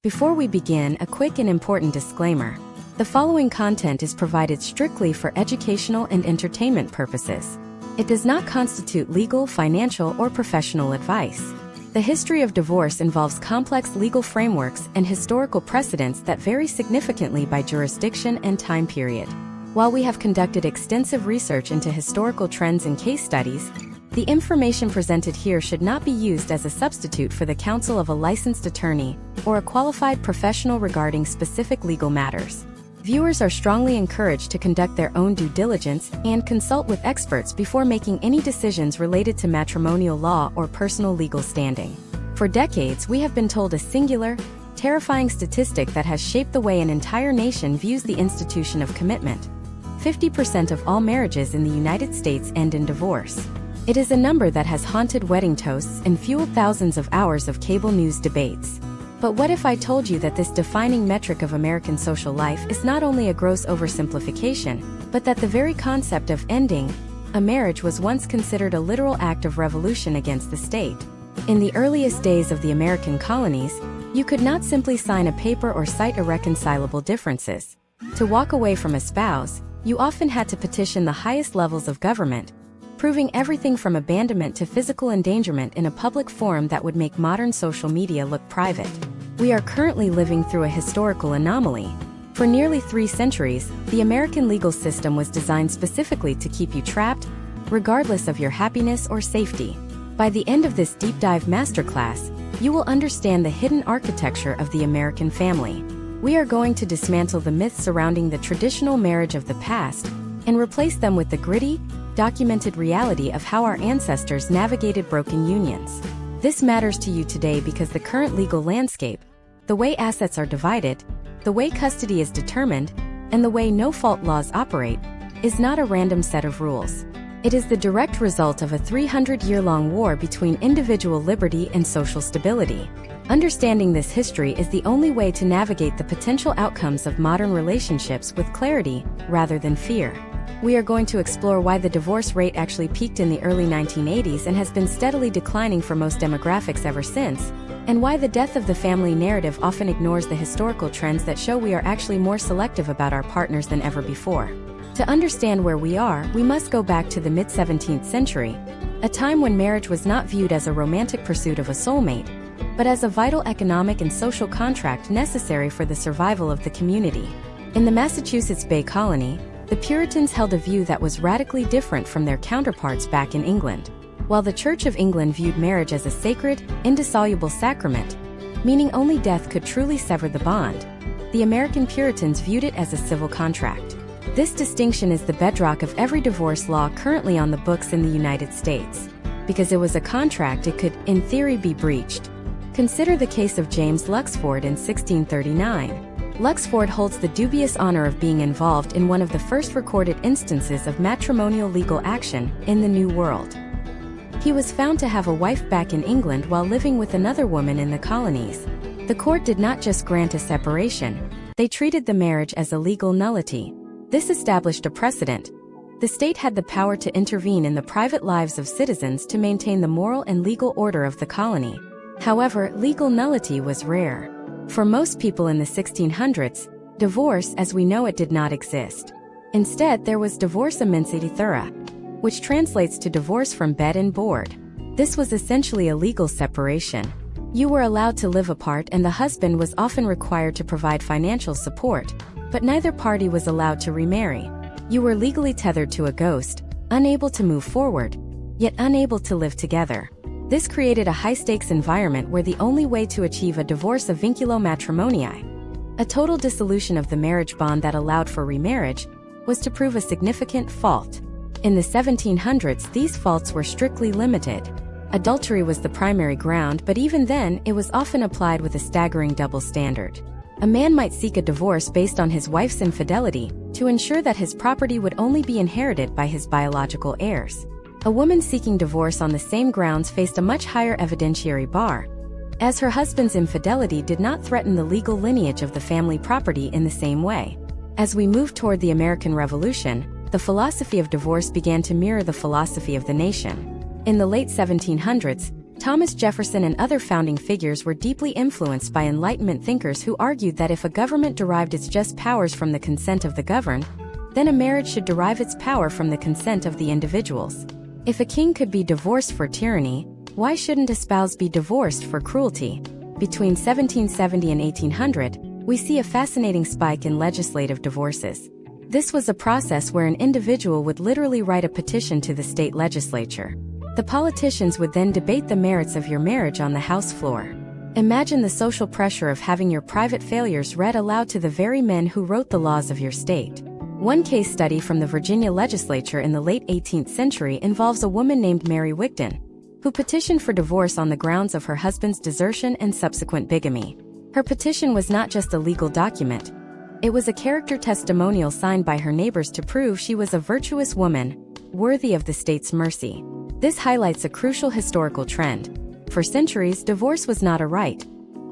Before we begin, a quick and important disclaimer. The following content is provided strictly for educational and entertainment purposes. It does not constitute legal, financial, or professional advice. The history of divorce involves complex legal frameworks and historical precedents that vary significantly by jurisdiction and time period. While we have conducted extensive research into historical trends and case studies, the information presented here should not be used as a substitute for the counsel of a licensed attorney or a qualified professional regarding specific legal matters. Viewers are strongly encouraged to conduct their own due diligence and consult with experts before making any decisions related to matrimonial law or personal legal standing. For decades, we have been told a singular, terrifying statistic that has shaped the way an entire nation views the institution of commitment. 50% of all marriages in the United States end in divorce. It is a number that has haunted wedding toasts and fueled thousands of hours of cable news debates. But what if I told you that this defining metric of American social life is not only a gross oversimplification, but that the very concept of ending a marriage was once considered a literal act of revolution against the state? In the earliest days of the American colonies, you could not simply sign a paper or cite irreconcilable differences. To walk away from a spouse, you often had to petition the highest levels of government, proving everything from abandonment to physical endangerment in a public forum that would make modern social media look private. We are currently living through a historical anomaly. For nearly 3 centuries, the American legal system was designed specifically to keep you trapped, regardless of your happiness or safety. By the end of this deep dive masterclass, you will understand the hidden architecture of the American family. We are going to dismantle the myths surrounding the traditional marriage of the past and replace them with the gritty, documented reality of how our ancestors navigated broken unions. This matters to you today because the current legal landscape, the way assets are divided, the way custody is determined, and the way no-fault laws operate, is not a random set of rules. It is the direct result of a 300-year-long war between individual liberty and social stability. Understanding this history is the only way to navigate the potential outcomes of modern relationships with clarity rather than fear. We are going to explore why the divorce rate actually peaked in the early 1980s and has been steadily declining for most demographics ever since, and why the death of the family narrative often ignores the historical trends that show we are actually more selective about our partners than ever before. To understand where we are, we must go back to the mid-17th century, a time when marriage was not viewed as a romantic pursuit of a soulmate, but as a vital economic and social contract necessary for the survival of the community. In the Massachusetts Bay Colony, the Puritans held a view that was radically different from their counterparts back in England. While the Church of England viewed marriage as a sacred, indissoluble sacrament, meaning only death could truly sever the bond, the American Puritans viewed it as a civil contract. This distinction is the bedrock of every divorce law currently on the books in the United States. Because it was a contract, it could, in theory, be breached. Consider the case of James Luxford in 1639. Luxford holds the dubious honor of being involved in one of the first recorded instances of matrimonial legal action in the New World. He was found to have a wife back in England while living with another woman in the colonies. The court did not just grant a separation, they treated the marriage as a legal nullity. This established a precedent. The state had the power to intervene in the private lives of citizens to maintain the moral and legal order of the colony. However, legal nullity was rare. For most people in the 1600s, divorce as we know it did not exist. Instead, there was divorce immensi thura, which translates to divorce from bed and board. This was essentially a legal separation. You were allowed to live apart and the husband was often required to provide financial support, but neither party was allowed to remarry. You were legally tethered to a ghost, unable to move forward, yet unable to live together. This created a high-stakes environment where the only way to achieve a divorce of vinculo matrimoniae, a total dissolution of the marriage bond that allowed for remarriage, was to prove a significant fault. In the 1700s, these faults were strictly limited. Adultery was the primary ground, but even then, it was often applied with a staggering double standard. A man might seek a divorce based on his wife's infidelity to ensure that his property would only be inherited by his biological heirs. A woman seeking divorce on the same grounds faced a much higher evidentiary bar, as her husband's infidelity did not threaten the legal lineage of the family property in the same way. As we moved toward the American Revolution, the philosophy of divorce began to mirror the philosophy of the nation. In the late 1700s, Thomas Jefferson and other founding figures were deeply influenced by Enlightenment thinkers who argued that if a government derived its just powers from the consent of the governed, then a marriage should derive its power from the consent of the individuals. If a king could be divorced for tyranny, why shouldn't a spouse be divorced for cruelty? Between 1770 and 1800, we see a fascinating spike in legislative divorces. This was a process where an individual would literally write a petition to the state legislature. The politicians would then debate the merits of your marriage on the House floor. Imagine the social pressure of having your private failures read aloud to the very men who wrote the laws of your state. One case study from the Virginia legislature in the late 18th century involves a woman named Mary Wigton, who petitioned for divorce on the grounds of her husband's desertion and subsequent bigamy. Her petition was not just a legal document. It was a character testimonial signed by her neighbors to prove she was a virtuous woman, worthy of the state's mercy. This highlights a crucial historical trend. For centuries, divorce was not a right.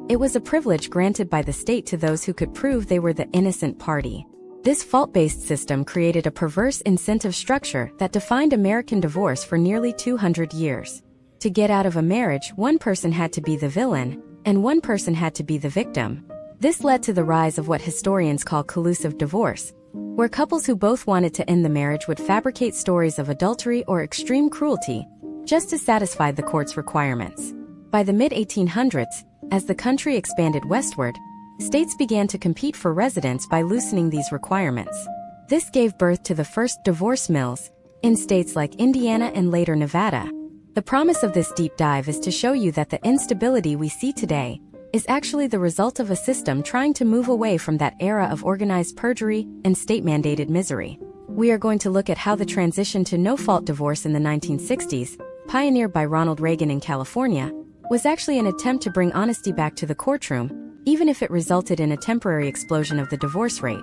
It was a privilege granted by the state to those who could prove they were the innocent party. This fault-based system created a perverse incentive structure that defined American divorce for nearly 200 years. To get out of a marriage, one person had to be the villain, and one person had to be the victim. This led to the rise of what historians call collusive divorce, where couples who both wanted to end the marriage would fabricate stories of adultery or extreme cruelty, just to satisfy the court's requirements. By the mid-1800s, as the country expanded westward, states began to compete for residents by loosening these requirements. This gave birth to the first divorce mills, in states like Indiana and later Nevada. The promise of this deep dive is to show you that the instability we see today is actually the result of a system trying to move away from that era of organized perjury and state-mandated misery. We are going to look at how the transition to no-fault divorce in the 1960s, pioneered by Ronald Reagan in California, was actually an attempt to bring honesty back to the courtroom, even if it resulted in a temporary explosion of the divorce rate.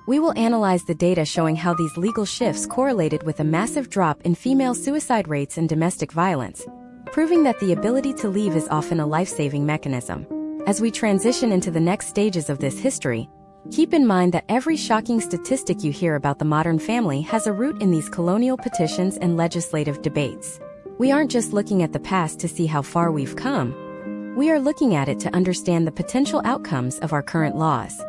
We will analyze the data showing how these legal shifts correlated with a massive drop in female suicide rates and domestic violence, proving that the ability to leave is often a life-saving mechanism. As we transition into the next stages of this history, keep in mind that every shocking statistic you hear about the modern family has a root in these colonial petitions and legislative debates. We aren't just looking at the past to see how far we've come. We are looking at it to understand the potential outcomes of our current laws.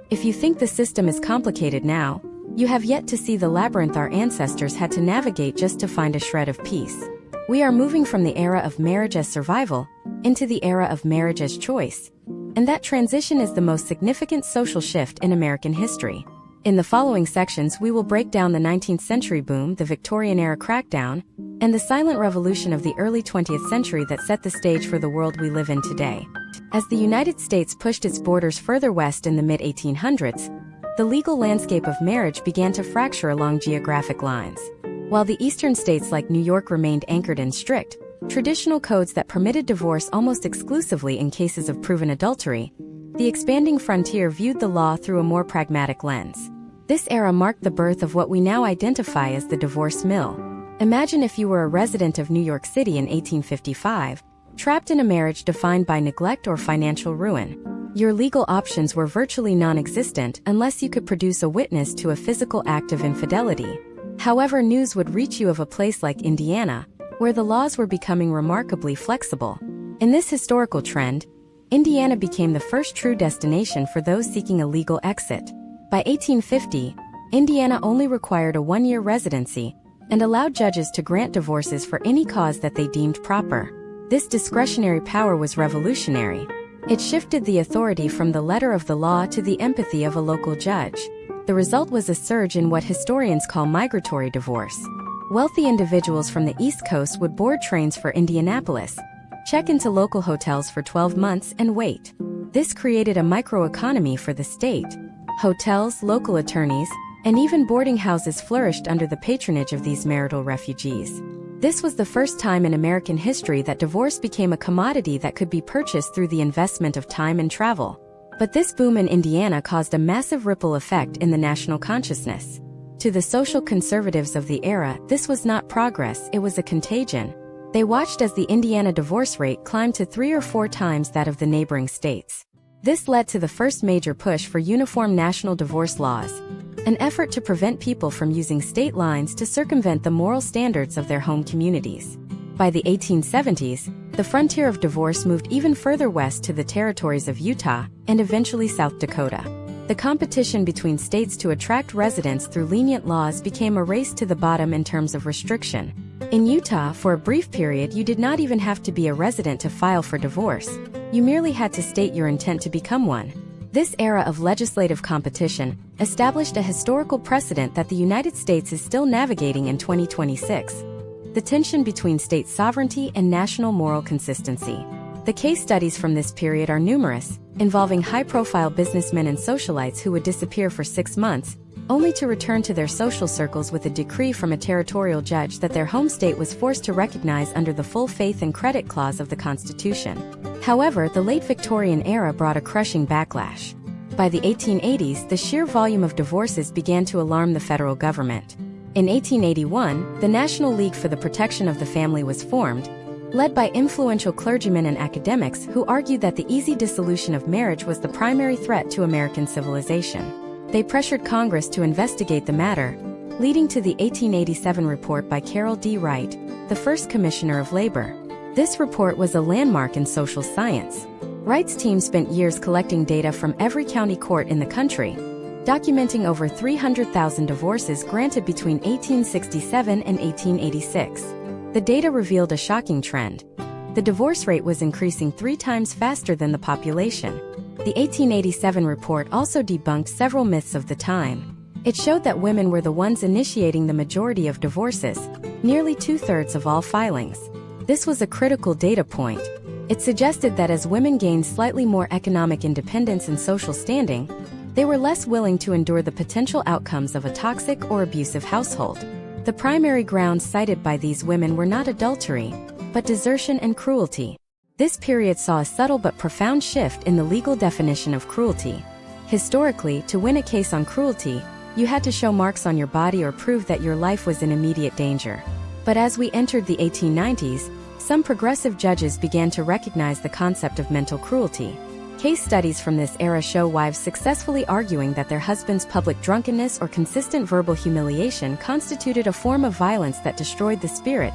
If you think the system is complicated now, you have yet to see the labyrinth our ancestors had to navigate just to find a shred of peace. We are moving from the era of marriage as survival into the era of marriage as choice. And that transition is the most significant social shift in American history. In the following sections, we will break down the 19th century boom, the Victorian-era crackdown, and the silent revolution of the early 20th century that set the stage for the world we live in today. As the United States pushed its borders further west in the mid-1800s, the legal landscape of marriage began to fracture along geographic lines. While the eastern states like New York remained anchored and strict, traditional codes that permitted divorce almost exclusively in cases of proven adultery, the expanding frontier viewed the law through a more pragmatic lens. This era marked the birth of what we now identify as the divorce mill. Imagine if you were a resident of New York City in 1855, trapped in a marriage defined by neglect or financial ruin. Your legal options were virtually non-existent unless you could produce a witness to a physical act of infidelity. However, news would reach you of a place like Indiana, where the laws were becoming remarkably flexible. In this historical trend, Indiana became the first true destination for those seeking a legal exit. By 1850, Indiana only required a one-year residency and allowed judges to grant divorces for any cause that they deemed proper. This discretionary power was revolutionary. It shifted the authority from the letter of the law to the empathy of a local judge. The result was a surge in what historians call migratory divorce. Wealthy individuals from the East Coast would board trains for Indianapolis, check into local hotels for 12 months and wait. This created a microeconomy for the state. Hotels, local attorneys, and even boarding houses flourished under the patronage of these marital refugees. This was the first time in American history that divorce became a commodity that could be purchased through the investment of time and travel. But this boom in Indiana caused a massive ripple effect in the national consciousness. To the social conservatives of the era, this was not progress, it was a contagion. They watched as the Indiana divorce rate climbed to 3 or 4 times that of the neighboring states. This led to the first major push for uniform national divorce laws, an effort to prevent people from using state lines to circumvent the moral standards of their home communities. By the 1870s, The frontier of divorce moved even further west to the territories of Utah and eventually South Dakota. The competition between states to attract residents through lenient laws became a race to the bottom in terms of restriction. In Utah, for a brief period, you did not even have to be a resident to file for divorce. You merely had to state your intent to become one. This era of legislative competition established a historical precedent that the United States is still navigating in 2026. The tension between state sovereignty and national moral consistency. The case studies from this period are numerous, involving high-profile businessmen and socialites who would disappear for 6 months, only to return to their social circles with a decree from a territorial judge that their home state was forced to recognize under the full faith and credit clause of the Constitution. However, the late Victorian era brought a crushing backlash. By the 1880s, the sheer volume of divorces began to alarm the federal government. In 1881, the National League for the Protection of the Family was formed, led by influential clergymen and academics who argued that the easy dissolution of marriage was the primary threat to American civilization. They pressured Congress to investigate the matter, leading to the 1887 report by Carroll D. Wright, the first Commissioner of Labor. This report was a landmark in social science. Wright's team spent years collecting data from every county court in the country, documenting over 300,000 divorces granted between 1867 and 1886. The data revealed a shocking trend. The divorce rate was increasing 3 times faster than the population. The 1887 report also debunked several myths of the time. It showed that women were the ones initiating the majority of divorces, nearly 2/3 of all filings. This was a critical data point. It suggested that as women gained slightly more economic independence and social standing, they were less willing to endure the potential outcomes of a toxic or abusive household. The primary grounds cited by these women were not adultery, but desertion and cruelty. This period saw a subtle but profound shift in the legal definition of cruelty. Historically, to win a case on cruelty, you had to show marks on your body or prove that your life was in immediate danger. But as we entered the 1890s, some progressive judges began to recognize the concept of mental cruelty. Case studies from this era show wives successfully arguing that their husband's public drunkenness or consistent verbal humiliation constituted a form of violence that destroyed the spirit,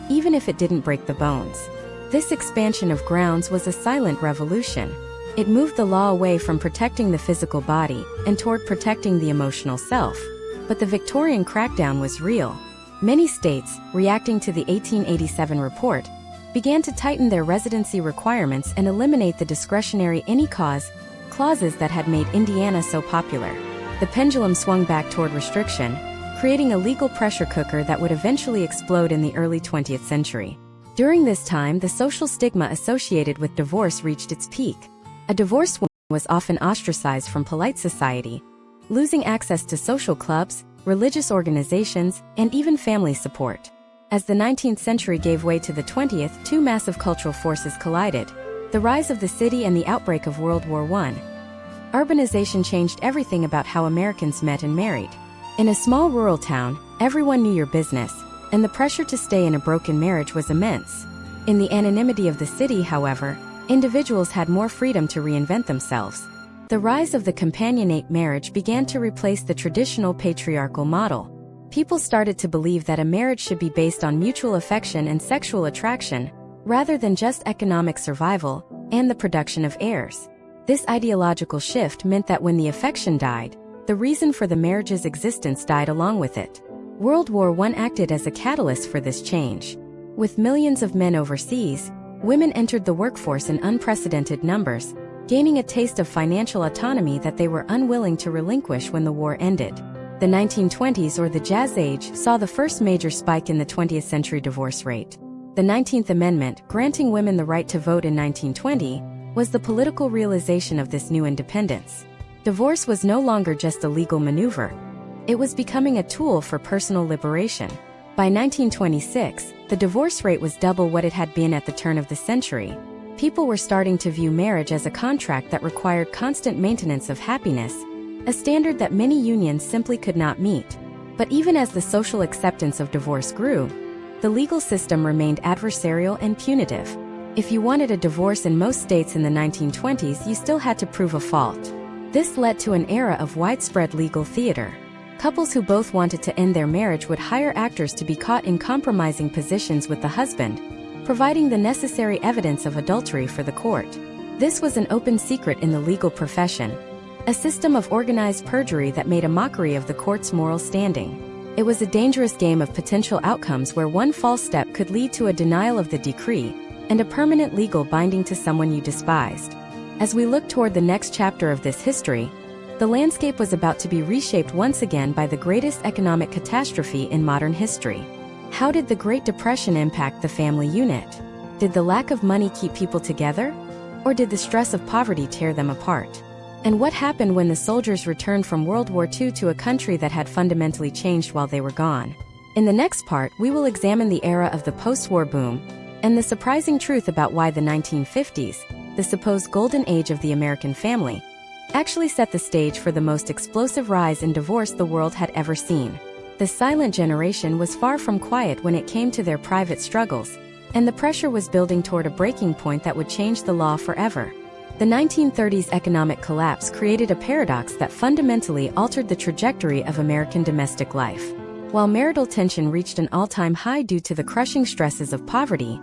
even if it didn't break the bones. This expansion of grounds was a silent revolution. It moved the law away from protecting the physical body and toward protecting the emotional self. But the Victorian crackdown was real. Many states, reacting to the 1887 report, began to tighten their residency requirements and eliminate the discretionary any cause clauses that had made Indiana so popular. The pendulum swung back toward restriction, creating a legal pressure cooker that would eventually explode in the early 20th century. During this time, the social stigma associated with divorce reached its peak. A divorced woman was often ostracized from polite society, losing access to social clubs, religious organizations, and even family support. As the 19th century gave way to the 20th, 2 massive cultural forces collided: the rise of the city and the outbreak of World War I. Urbanization changed everything about how Americans met and married. In a small rural town, everyone knew your business, and the pressure to stay in a broken marriage was immense. In the anonymity of the city, however, individuals had more freedom to reinvent themselves. The rise of the companionate marriage began to replace the traditional patriarchal model. People started to believe that a marriage should be based on mutual affection and sexual attraction, rather than just economic survival and the production of heirs. This ideological shift meant that when the affection died, the reason for the marriage's existence died along with it. World War I acted as a catalyst for this change. With millions of men overseas, women entered the workforce in unprecedented numbers, gaining a taste of financial autonomy that they were unwilling to relinquish when the war ended. The 1920s, or the Jazz Age, saw the first major spike in the 20th century divorce rate. The 19th Amendment, granting women the right to vote in 1920, was the political realization of this new independence. Divorce was no longer just a legal maneuver. It was becoming a tool for personal liberation. By 1926, the divorce rate was double what it had been at the turn of the century. People were starting to view marriage as a contract that required constant maintenance of happiness, a standard that many unions simply could not meet. But even as the social acceptance of divorce grew, the legal system remained adversarial and punitive. If you wanted a divorce in most states in the 1920s, you still had to prove a fault. This led to an era of widespread legal theater. Couples who both wanted to end their marriage would hire actors to be caught in compromising positions with the husband, providing the necessary evidence of adultery for the court. This was an open secret in the legal profession, a system of organized perjury that made a mockery of the court's moral standing. It was a dangerous game of potential outcomes where one false step could lead to a denial of the decree and a permanent legal binding to someone you despised. As we look toward the next chapter of this history, the landscape was about to be reshaped once again by the greatest economic catastrophe in modern history. How did the Great Depression impact the family unit? Did the lack of money keep people together? Or did the stress of poverty tear them apart? And what happened when the soldiers returned from World War II to a country that had fundamentally changed while they were gone? In the next part, we will examine the era of the post-war boom and the surprising truth about why the 1950s, the supposed golden age of the American family, actually set the stage for the most explosive rise in divorce the world had ever seen. The silent generation was far from quiet when it came to their private struggles, and the pressure was building toward a breaking point that would change the law forever. The 1930s economic collapse created a paradox that fundamentally altered the trajectory of American domestic life. While marital tension reached an all-time high due to the crushing stresses of poverty,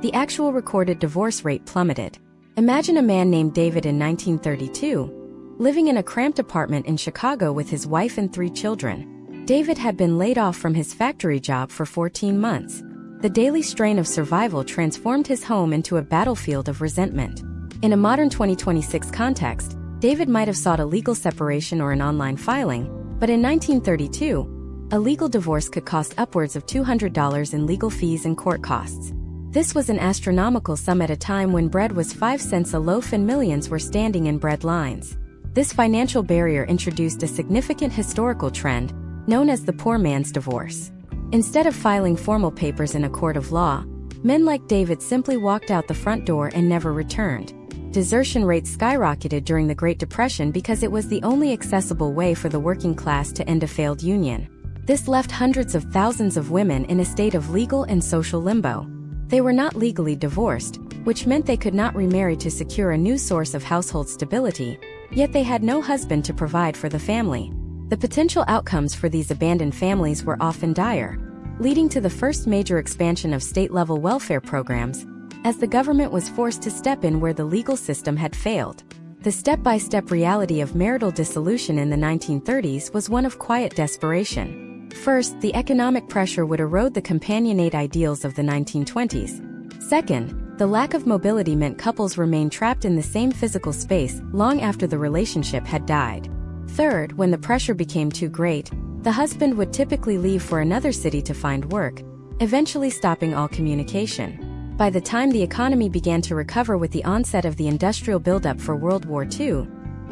the actual recorded divorce rate plummeted. Imagine a man named David in 1932, living in a cramped apartment in Chicago with his wife and 3 children. David had been laid off from his factory job for 14 months. The daily strain of survival transformed his home into a battlefield of resentment. In a modern 2026 context, David might have sought a legal separation or an online filing, but in 1932, a legal divorce could cost upwards of $200 in legal fees and court costs. This was an astronomical sum at a time when bread was 5 cents a loaf and millions were standing in bread lines. This financial barrier introduced a significant historical trend, known as the poor man's divorce. Instead of filing formal papers in a court of law, men like David simply walked out the front door and never returned. Desertion rates skyrocketed during the Great Depression because it was the only accessible way for the working class to end a failed union. This left hundreds of thousands of women in a state of legal and social limbo. They were not legally divorced, which meant they could not remarry to secure a new source of household stability, yet they had no husband to provide for the family. The potential outcomes for these abandoned families were often dire, leading to the first major expansion of state-level welfare programs, as the government was forced to step in where the legal system had failed. The step-by-step reality of marital dissolution in the 1930s was one of quiet desperation. First, the economic pressure would erode the companionate ideals of the 1920s. Second, the lack of mobility meant couples remained trapped in the same physical space long after the relationship had died. Third, when the pressure became too great, the husband would typically leave for another city to find work, eventually stopping all communication. By the time the economy began to recover with the onset of the industrial buildup for World War II,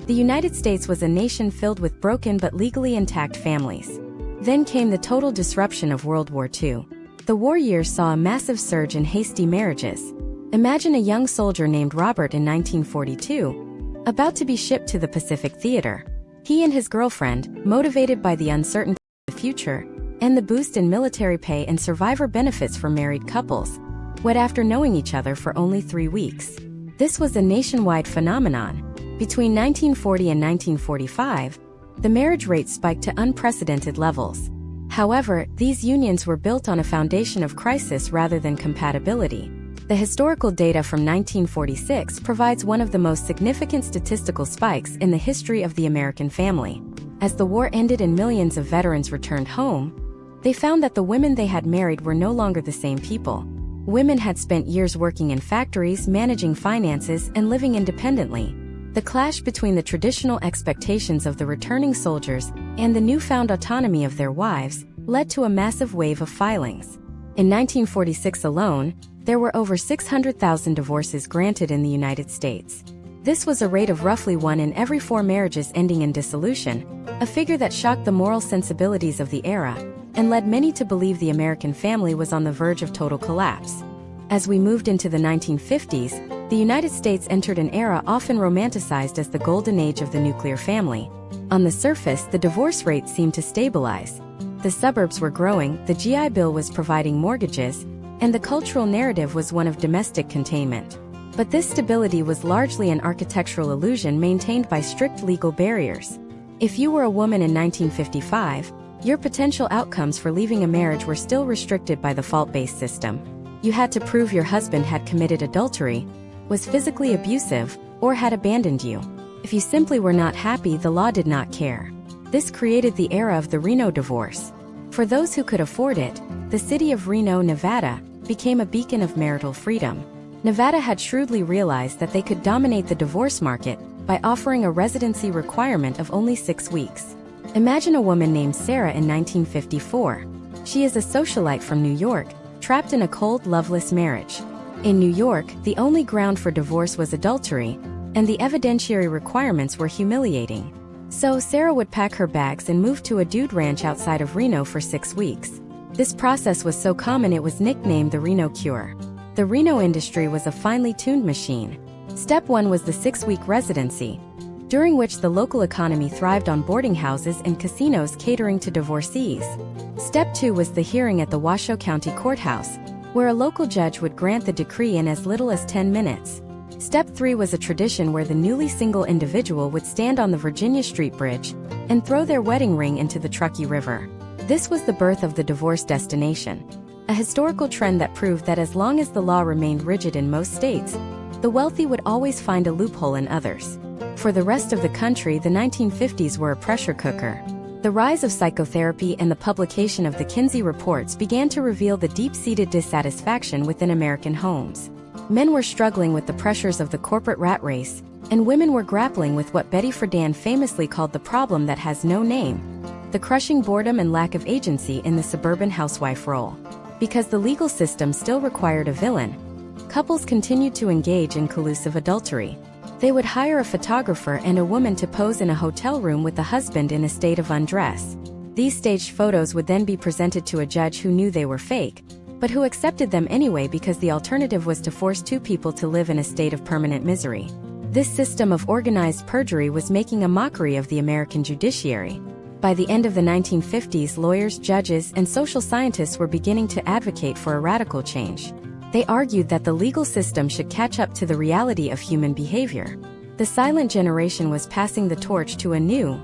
the United States was a nation filled with broken but legally intact families. Then came the total disruption of World War II. The war years saw a massive surge in hasty marriages. Imagine a young soldier named Robert in 1942, about to be shipped to the Pacific Theater. He and his girlfriend, motivated by the uncertainty of the future and the boost in military pay and survivor benefits for married couples, wed after knowing each other for only 3 weeks. This was a nationwide phenomenon. Between 1940 and 1945, the marriage rate spiked to unprecedented levels. However, these unions were built on a foundation of crisis rather than compatibility. The historical data from 1946 provides one of the most significant statistical spikes in the history of the American family. As the war ended and millions of veterans returned home, they found that the women they had married were no longer the same people. Women had spent years working in factories, managing finances, and living independently. The clash between the traditional expectations of the returning soldiers and the newfound autonomy of their wives led to a massive wave of filings. In 1946 alone, there were over 600,000 divorces granted in the United States. This was a rate of roughly 1 in every 4 marriages ending in dissolution, a figure that shocked the moral sensibilities of the era and led many to believe the American family was on the verge of total collapse. As we moved into the 1950s, the United States entered an era often romanticized as the golden age of the nuclear family. On the surface, the divorce rate seemed to stabilize. The suburbs were growing, the GI Bill was providing mortgages, and the cultural narrative was one of domestic containment. But this stability was largely an architectural illusion maintained by strict legal barriers. If you were a woman in 1955, your potential outcomes for leaving a marriage were still restricted by the fault-based system. You had to prove your husband had committed adultery, was physically abusive, or had abandoned you. If you simply were not happy, the law did not care. This created the era of the Reno divorce. For those who could afford it, the city of Reno, Nevada, became a beacon of marital freedom. Nevada had shrewdly realized that they could dominate the divorce market by offering a residency requirement of only 6 weeks. Imagine a woman named Sarah in 1954. She is a socialite from New York, trapped in a cold, loveless marriage. In New York, the only ground for divorce was adultery, and the evidentiary requirements were humiliating. So Sarah would pack her bags and move to a dude ranch outside of Reno for 6 weeks. This process was so common it was nicknamed the Reno Cure. The Reno industry was a finely tuned machine. Step 1 was the 6-week residency, during which the local economy thrived on boarding houses and casinos catering to divorcees. Step 2 was the hearing at the Washoe County Courthouse, where a local judge would grant the decree in as little as 10 minutes. Step 3 was a tradition where the newly single individual would stand on the Virginia Street Bridge and throw their wedding ring into the Truckee River. This was the birth of the divorce destination, a historical trend that proved that as long as the law remained rigid in most states, the wealthy would always find a loophole in others. For the rest of the country, the 1950s were a pressure cooker. The rise of psychotherapy and the publication of the Kinsey reports began to reveal the deep-seated dissatisfaction within American homes. Men were struggling with the pressures of the corporate rat race, and women were grappling with what Betty Friedan famously called the problem that has no name: the crushing boredom and lack of agency in the suburban housewife role. Because the legal system still required a villain, couples continued to engage in collusive adultery. They would hire a photographer and a woman to pose in a hotel room with the husband in a state of undress. These staged photos would then be presented to a judge who knew they were fake, but who accepted them anyway because the alternative was to force two people to live in a state of permanent misery. This system of organized perjury was making a mockery of the American judiciary. By the end of the 1950s, lawyers, judges, and social scientists were beginning to advocate for a radical change. They argued that the legal system should catch up to the reality of human behavior. The silent generation was passing the torch to a new,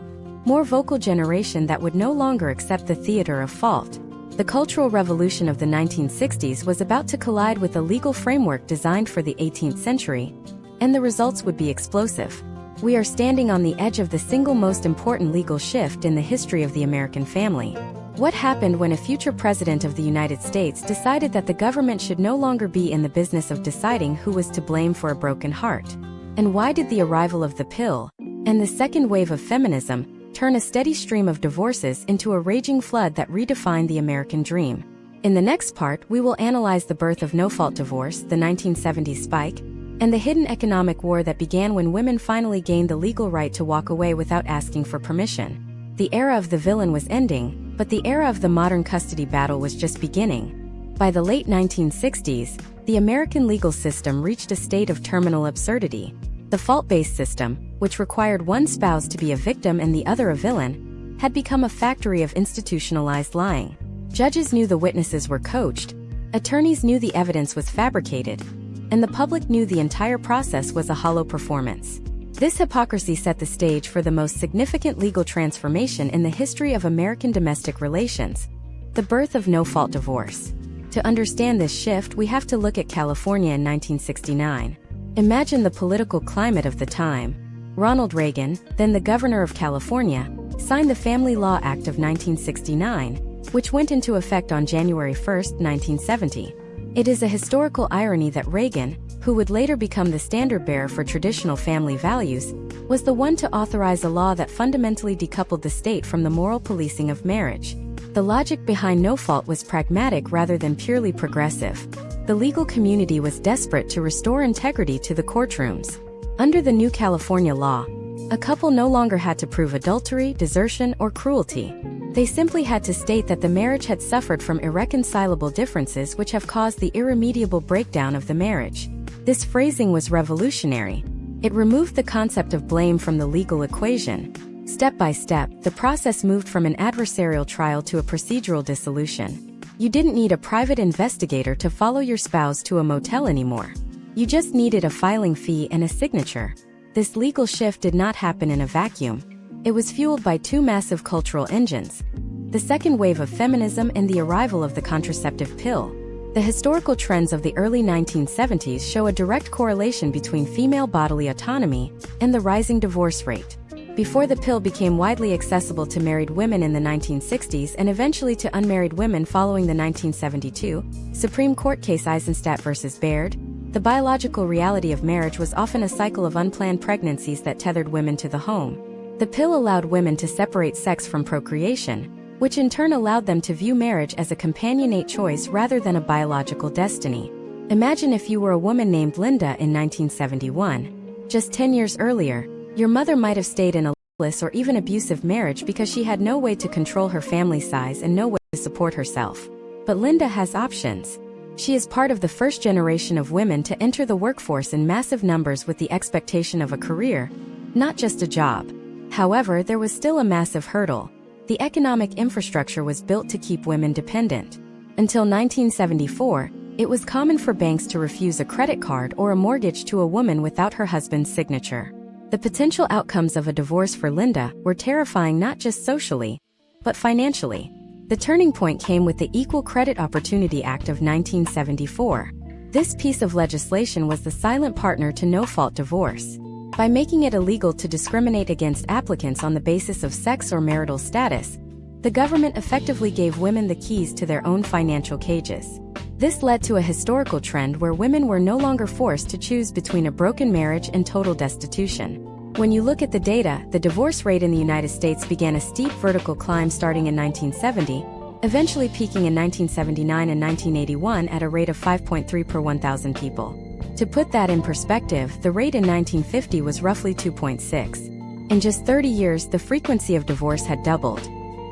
more vocal generation that would no longer accept the theater of fault. The Cultural Revolution of the 1960s was about to collide with a legal framework designed for the 18th century, and the results would be explosive. We are standing on the edge of the single most important legal shift in the history of the American family. What happened when a future president of the United States decided that the government should no longer be in the business of deciding who was to blame for a broken heart? And why did the arrival of the pill and the second wave of feminism turn a steady stream of divorces into a raging flood that redefined the American dream? In the next part, we will analyze the birth of no-fault divorce, the 1970s spike, and the hidden economic war that began when women finally gained the legal right to walk away without asking for permission. The era of the villain was ending, but the era of the modern custody battle was just beginning. By the late 1960s, the American legal system reached a state of terminal absurdity. The fault-based system, which required one spouse to be a victim and the other a villain, had become a factory of institutionalized lying. Judges knew the witnesses were coached, attorneys knew the evidence was fabricated, and the public knew the entire process was a hollow performance. This hypocrisy set the stage for the most significant legal transformation in the history of American domestic relations: the birth of no-fault divorce. To understand this shift, we have to look at California in 1969. Imagine the political climate of the time. Ronald Reagan, then the governor of California, signed the Family Law Act of 1969, which went into effect on January 1, 1970. It is a historical irony that Reagan, who would later become the standard-bearer for traditional family values, was the one to authorize a law that fundamentally decoupled the state from the moral policing of marriage. The logic behind no fault was pragmatic rather than purely progressive. The legal community was desperate to restore integrity to the courtrooms. Under the new California law, a couple no longer had to prove adultery, desertion, or cruelty. They simply had to state that the marriage had suffered from irreconcilable differences which have caused the irremediable breakdown of the marriage. This phrasing was revolutionary. It removed the concept of blame from the legal equation. Step by step, the process moved from an adversarial trial to a procedural dissolution. You didn't need a private investigator to follow your spouse to a motel anymore. You just needed a filing fee and a signature. This legal shift did not happen in a vacuum. It was fueled by two massive cultural engines: the second wave of feminism and the arrival of the contraceptive pill. The historical trends of the early 1970s show a direct correlation between female bodily autonomy and the rising divorce rate. Before the pill became widely accessible to married women in the 1960s and eventually to unmarried women following the 1972 Supreme Court case Eisenstadt v. Baird, the biological reality of marriage was often a cycle of unplanned pregnancies that tethered women to the home. The pill allowed women to separate sex from procreation, which in turn allowed them to view marriage as a companionate choice rather than a biological destiny. Imagine if you were a woman named Linda in 1971. Just 10 years earlier, your mother might have stayed in a lawless or even abusive marriage because she had no way to control her family size and no way to support herself. But Linda has options. She is part of the first generation of women to enter the workforce in massive numbers with the expectation of a career, not just a job. However, there was still a massive hurdle. The economic infrastructure was built to keep women dependent. Until 1974, it was common for banks to refuse a credit card or a mortgage to a woman without her husband's signature. The potential outcomes of a divorce for Linda were terrifying not just socially, but financially. The turning point came with the Equal Credit Opportunity Act of 1974. This piece of legislation was the silent partner to no-fault divorce. By making it illegal to discriminate against applicants on the basis of sex or marital status, the government effectively gave women the keys to their own financial cages. This led to a historical trend where women were no longer forced to choose between a broken marriage and total destitution. When you look at the data, the divorce rate in the United States began a steep vertical climb starting in 1970, eventually peaking in 1979 and 1981 at a rate of 5.3 per 1,000 people. To put that in perspective, the rate in 1950 was roughly 2.6. In just 30 years, the frequency of divorce had doubled.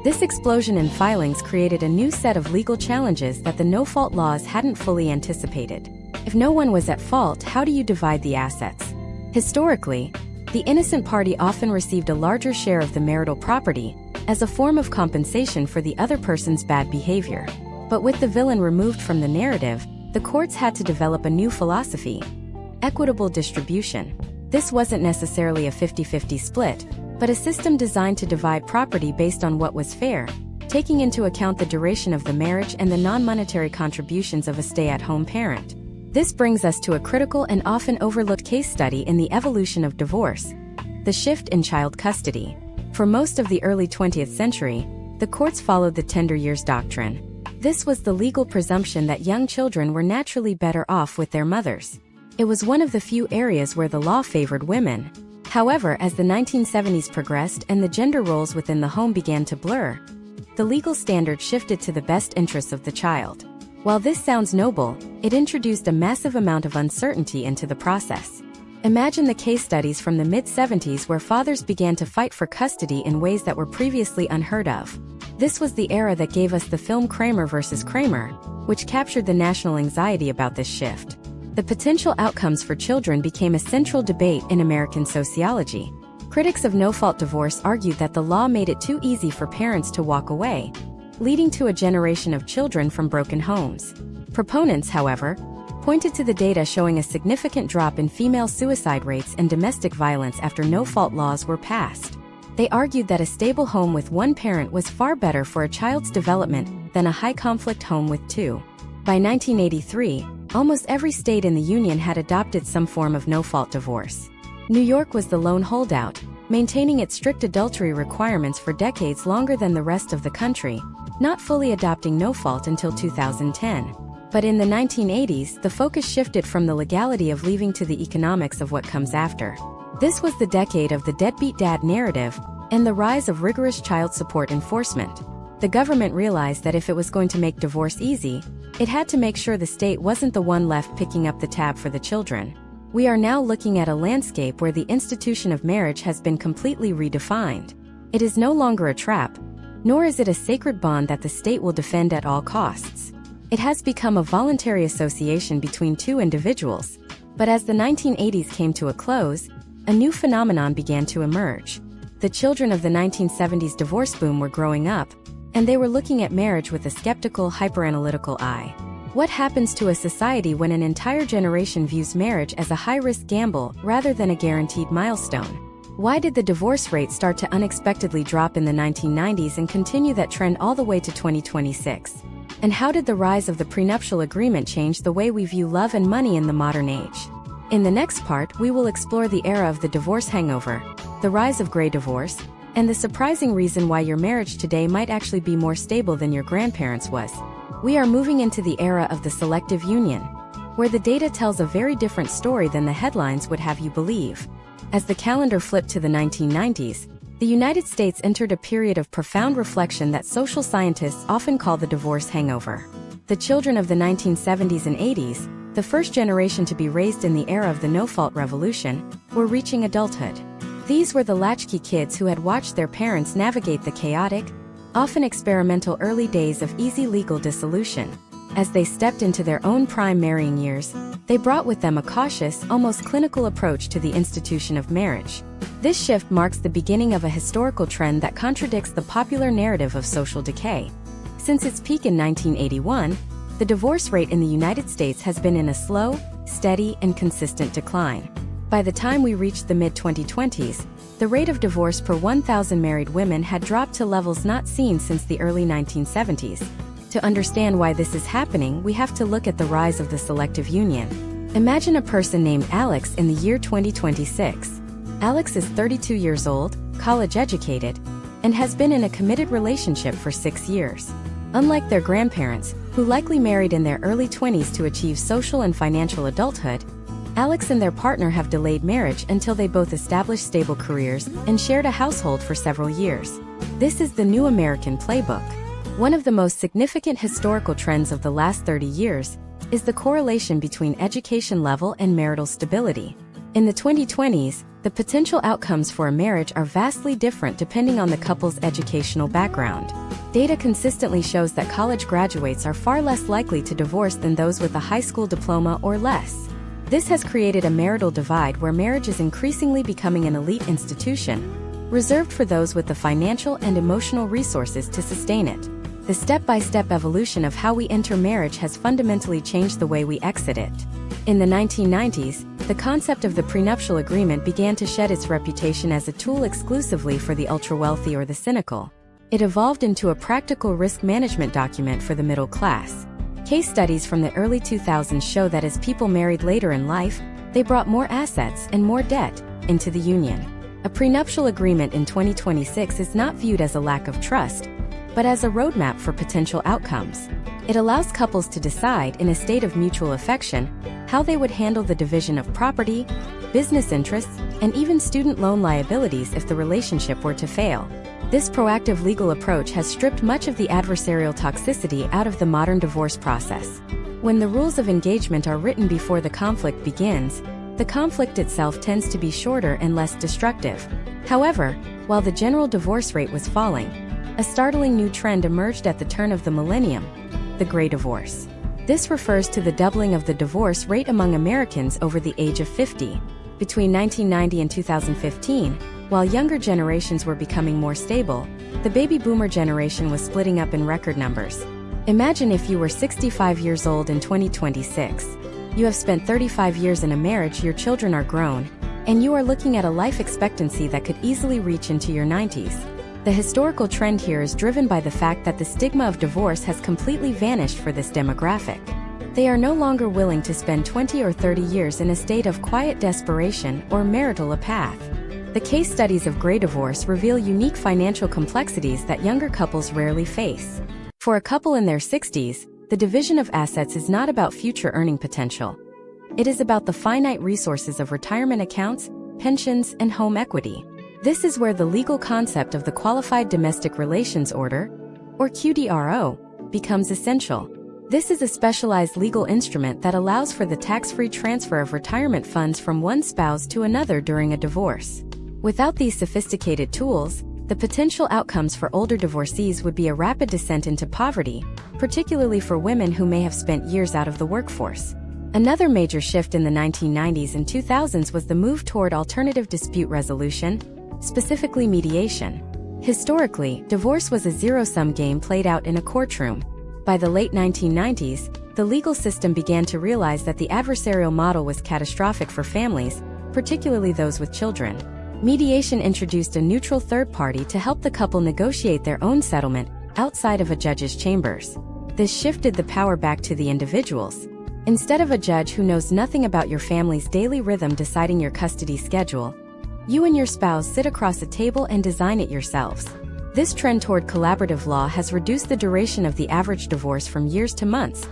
This explosion in filings created a new set of legal challenges that the no-fault laws hadn't fully anticipated. If no one was at fault, how do you divide the assets? Historically, the innocent party often received a larger share of the marital property as a form of compensation for the other person's bad behavior. But with the villain removed from the narrative, the courts had to develop a new philosophy: equitable distribution. This wasn't necessarily a 50-50 split, but a system designed to divide property based on what was fair, taking into account the duration of the marriage and the non-monetary contributions of a stay-at-home parent. This brings us to a critical and often overlooked case study in the evolution of divorce: the shift in child custody. For most of the early 20th century, the courts followed the tender years doctrine. This was the legal presumption that young children were naturally better off with their mothers. It was one of the few areas where the law favored women. However, as the 1970s progressed and the gender roles within the home began to blur, the legal standard shifted to the best interests of the child. While this sounds noble, it introduced a massive amount of uncertainty into the process. Imagine the case studies from the mid-70s where fathers began to fight for custody in ways that were previously unheard of. This was the era that gave us the film Kramer vs. Kramer, which captured the national anxiety about this shift. The potential outcomes for children became a central debate in American sociology. Critics of no-fault divorce argued that the law made it too easy for parents to walk away, leading to a generation of children from broken homes. Proponents, however, pointed to the data showing a significant drop in female suicide rates and domestic violence after no-fault laws were passed. They argued that a stable home with one parent was far better for a child's development than a high-conflict home with two. By 1983, almost every state in the Union had adopted some form of no-fault divorce. New York was the lone holdout, maintaining its strict adultery requirements for decades longer than the rest of the country, not fully adopting no-fault until 2010. But in the 1980s, the focus shifted from the legality of leaving to the economics of what comes after. This was the decade of the deadbeat dad narrative and the rise of rigorous child support enforcement. The government realized that if it was going to make divorce easy, it had to make sure the state wasn't the one left picking up the tab for the children. We are now looking at a landscape where the institution of marriage has been completely redefined. It is no longer a trap, nor is it a sacred bond that the state will defend at all costs. It has become a voluntary association between two individuals. But as the 1980s came to a close, a new phenomenon began to emerge. The children of the 1970s divorce boom were growing up, and they were looking at marriage with a skeptical, hyperanalytical eye. What happens to a society when an entire generation views marriage as a high-risk gamble rather than a guaranteed milestone? Why did the divorce rate start to unexpectedly drop in the 1990s and continue that trend all the way to 2026? And how did the rise of the prenuptial agreement change the way we view love and money in the modern age? In the next part, we will explore the era of the divorce hangover, the rise of gray divorce, and the surprising reason why your marriage today might actually be more stable than your grandparents' was. We are moving into the era of the selective union, where the data tells a very different story than the headlines would have you believe. As the calendar flipped to the 1990s, the United States entered a period of profound reflection that social scientists often call the divorce hangover. The children of the 1970s and 80s, the first generation to be raised in the era of the no-fault revolution, were reaching adulthood. These were the latchkey kids who had watched their parents navigate the chaotic, often experimental early days of easy legal dissolution. As they stepped into their own prime marrying years, they brought with them a cautious, almost clinical approach to the institution of marriage. This shift marks the beginning of a historical trend that contradicts the popular narrative of social decay. Since its peak in 1981, the divorce rate in the United States has been in a slow, steady, and consistent decline. By the time we reached the mid-2020s, the rate of divorce per 1,000 married women had dropped to levels not seen since the early 1970s. To understand why this is happening, we have to look at the rise of the selective union. Imagine a person named Alex in the year 2026. Alex is 32 years old, college-educated, and has been in a committed relationship for 6 years. Unlike their grandparents, who likely married in their early 20s to achieve social and financial adulthood, Alex and their partner have delayed marriage until they both established stable careers and shared a household for several years. This is the new American playbook. One of the most significant historical trends of the last 30 years is the correlation between education level and marital stability. In the 2020s, the potential outcomes for a marriage are vastly different depending on the couple's educational background. Data consistently shows that college graduates are far less likely to divorce than those with a high school diploma or less. This has created a marital divide where marriage is increasingly becoming an elite institution, reserved for those with the financial and emotional resources to sustain it. The step-by-step evolution of how we enter marriage has fundamentally changed the way we exit it. In the 1990s, the concept of the prenuptial agreement began to shed its reputation as a tool exclusively for the ultra-wealthy or the cynical. It evolved into a practical risk management document for the middle class. Case studies from the early 2000s show that as people married later in life, they brought more assets and more debt into the union. A prenuptial agreement in 2026 is not viewed as a lack of trust, but as a roadmap for potential outcomes. It allows couples to decide, in a state of mutual affection, how they would handle the division of property, business interests, and even student loan liabilities if the relationship were to fail. This proactive legal approach has stripped much of the adversarial toxicity out of the modern divorce process. When the rules of engagement are written before the conflict begins, the conflict itself tends to be shorter and less destructive. However, while the general divorce rate was falling, a startling new trend emerged at the turn of the millennium: the Gray Divorce. This refers to the doubling of the divorce rate among Americans over the age of 50. Between 1990 and 2015, while younger generations were becoming more stable, the baby boomer generation was splitting up in record numbers. Imagine if you were 65 years old in 2026. You have spent 35 years in a marriage, your children are grown, and you are looking at a life expectancy that could easily reach into your 90s. The historical trend here is driven by the fact that the stigma of divorce has completely vanished for this demographic. They are no longer willing to spend 20 or 30 years in a state of quiet desperation or marital apathy. The case studies of gray divorce reveal unique financial complexities that younger couples rarely face. For a couple in their 60s, the division of assets is not about future earning potential. It is about the finite resources of retirement accounts, pensions, and home equity. This is where the legal concept of the Qualified Domestic Relations Order, or QDRO, becomes essential. This is a specialized legal instrument that allows for the tax-free transfer of retirement funds from one spouse to another during a divorce. Without these sophisticated tools, the potential outcomes for older divorcees would be a rapid descent into poverty, particularly for women who may have spent years out of the workforce. Another major shift in the 1990s and 2000s was the move toward alternative dispute resolution, specifically mediation. Historically, divorce was a zero-sum game played out in a courtroom. By the late 1990s, the legal system began to realize that the adversarial model was catastrophic for families, particularly those with children. Mediation introduced a neutral third party to help the couple negotiate their own settlement outside of a judge's chambers. This shifted the power back to the individuals. Instead of a judge who knows nothing about your family's daily rhythm deciding your custody schedule, you and your spouse sit across a table and design it yourselves. This trend toward collaborative law has reduced the duration of the average divorce from years to months,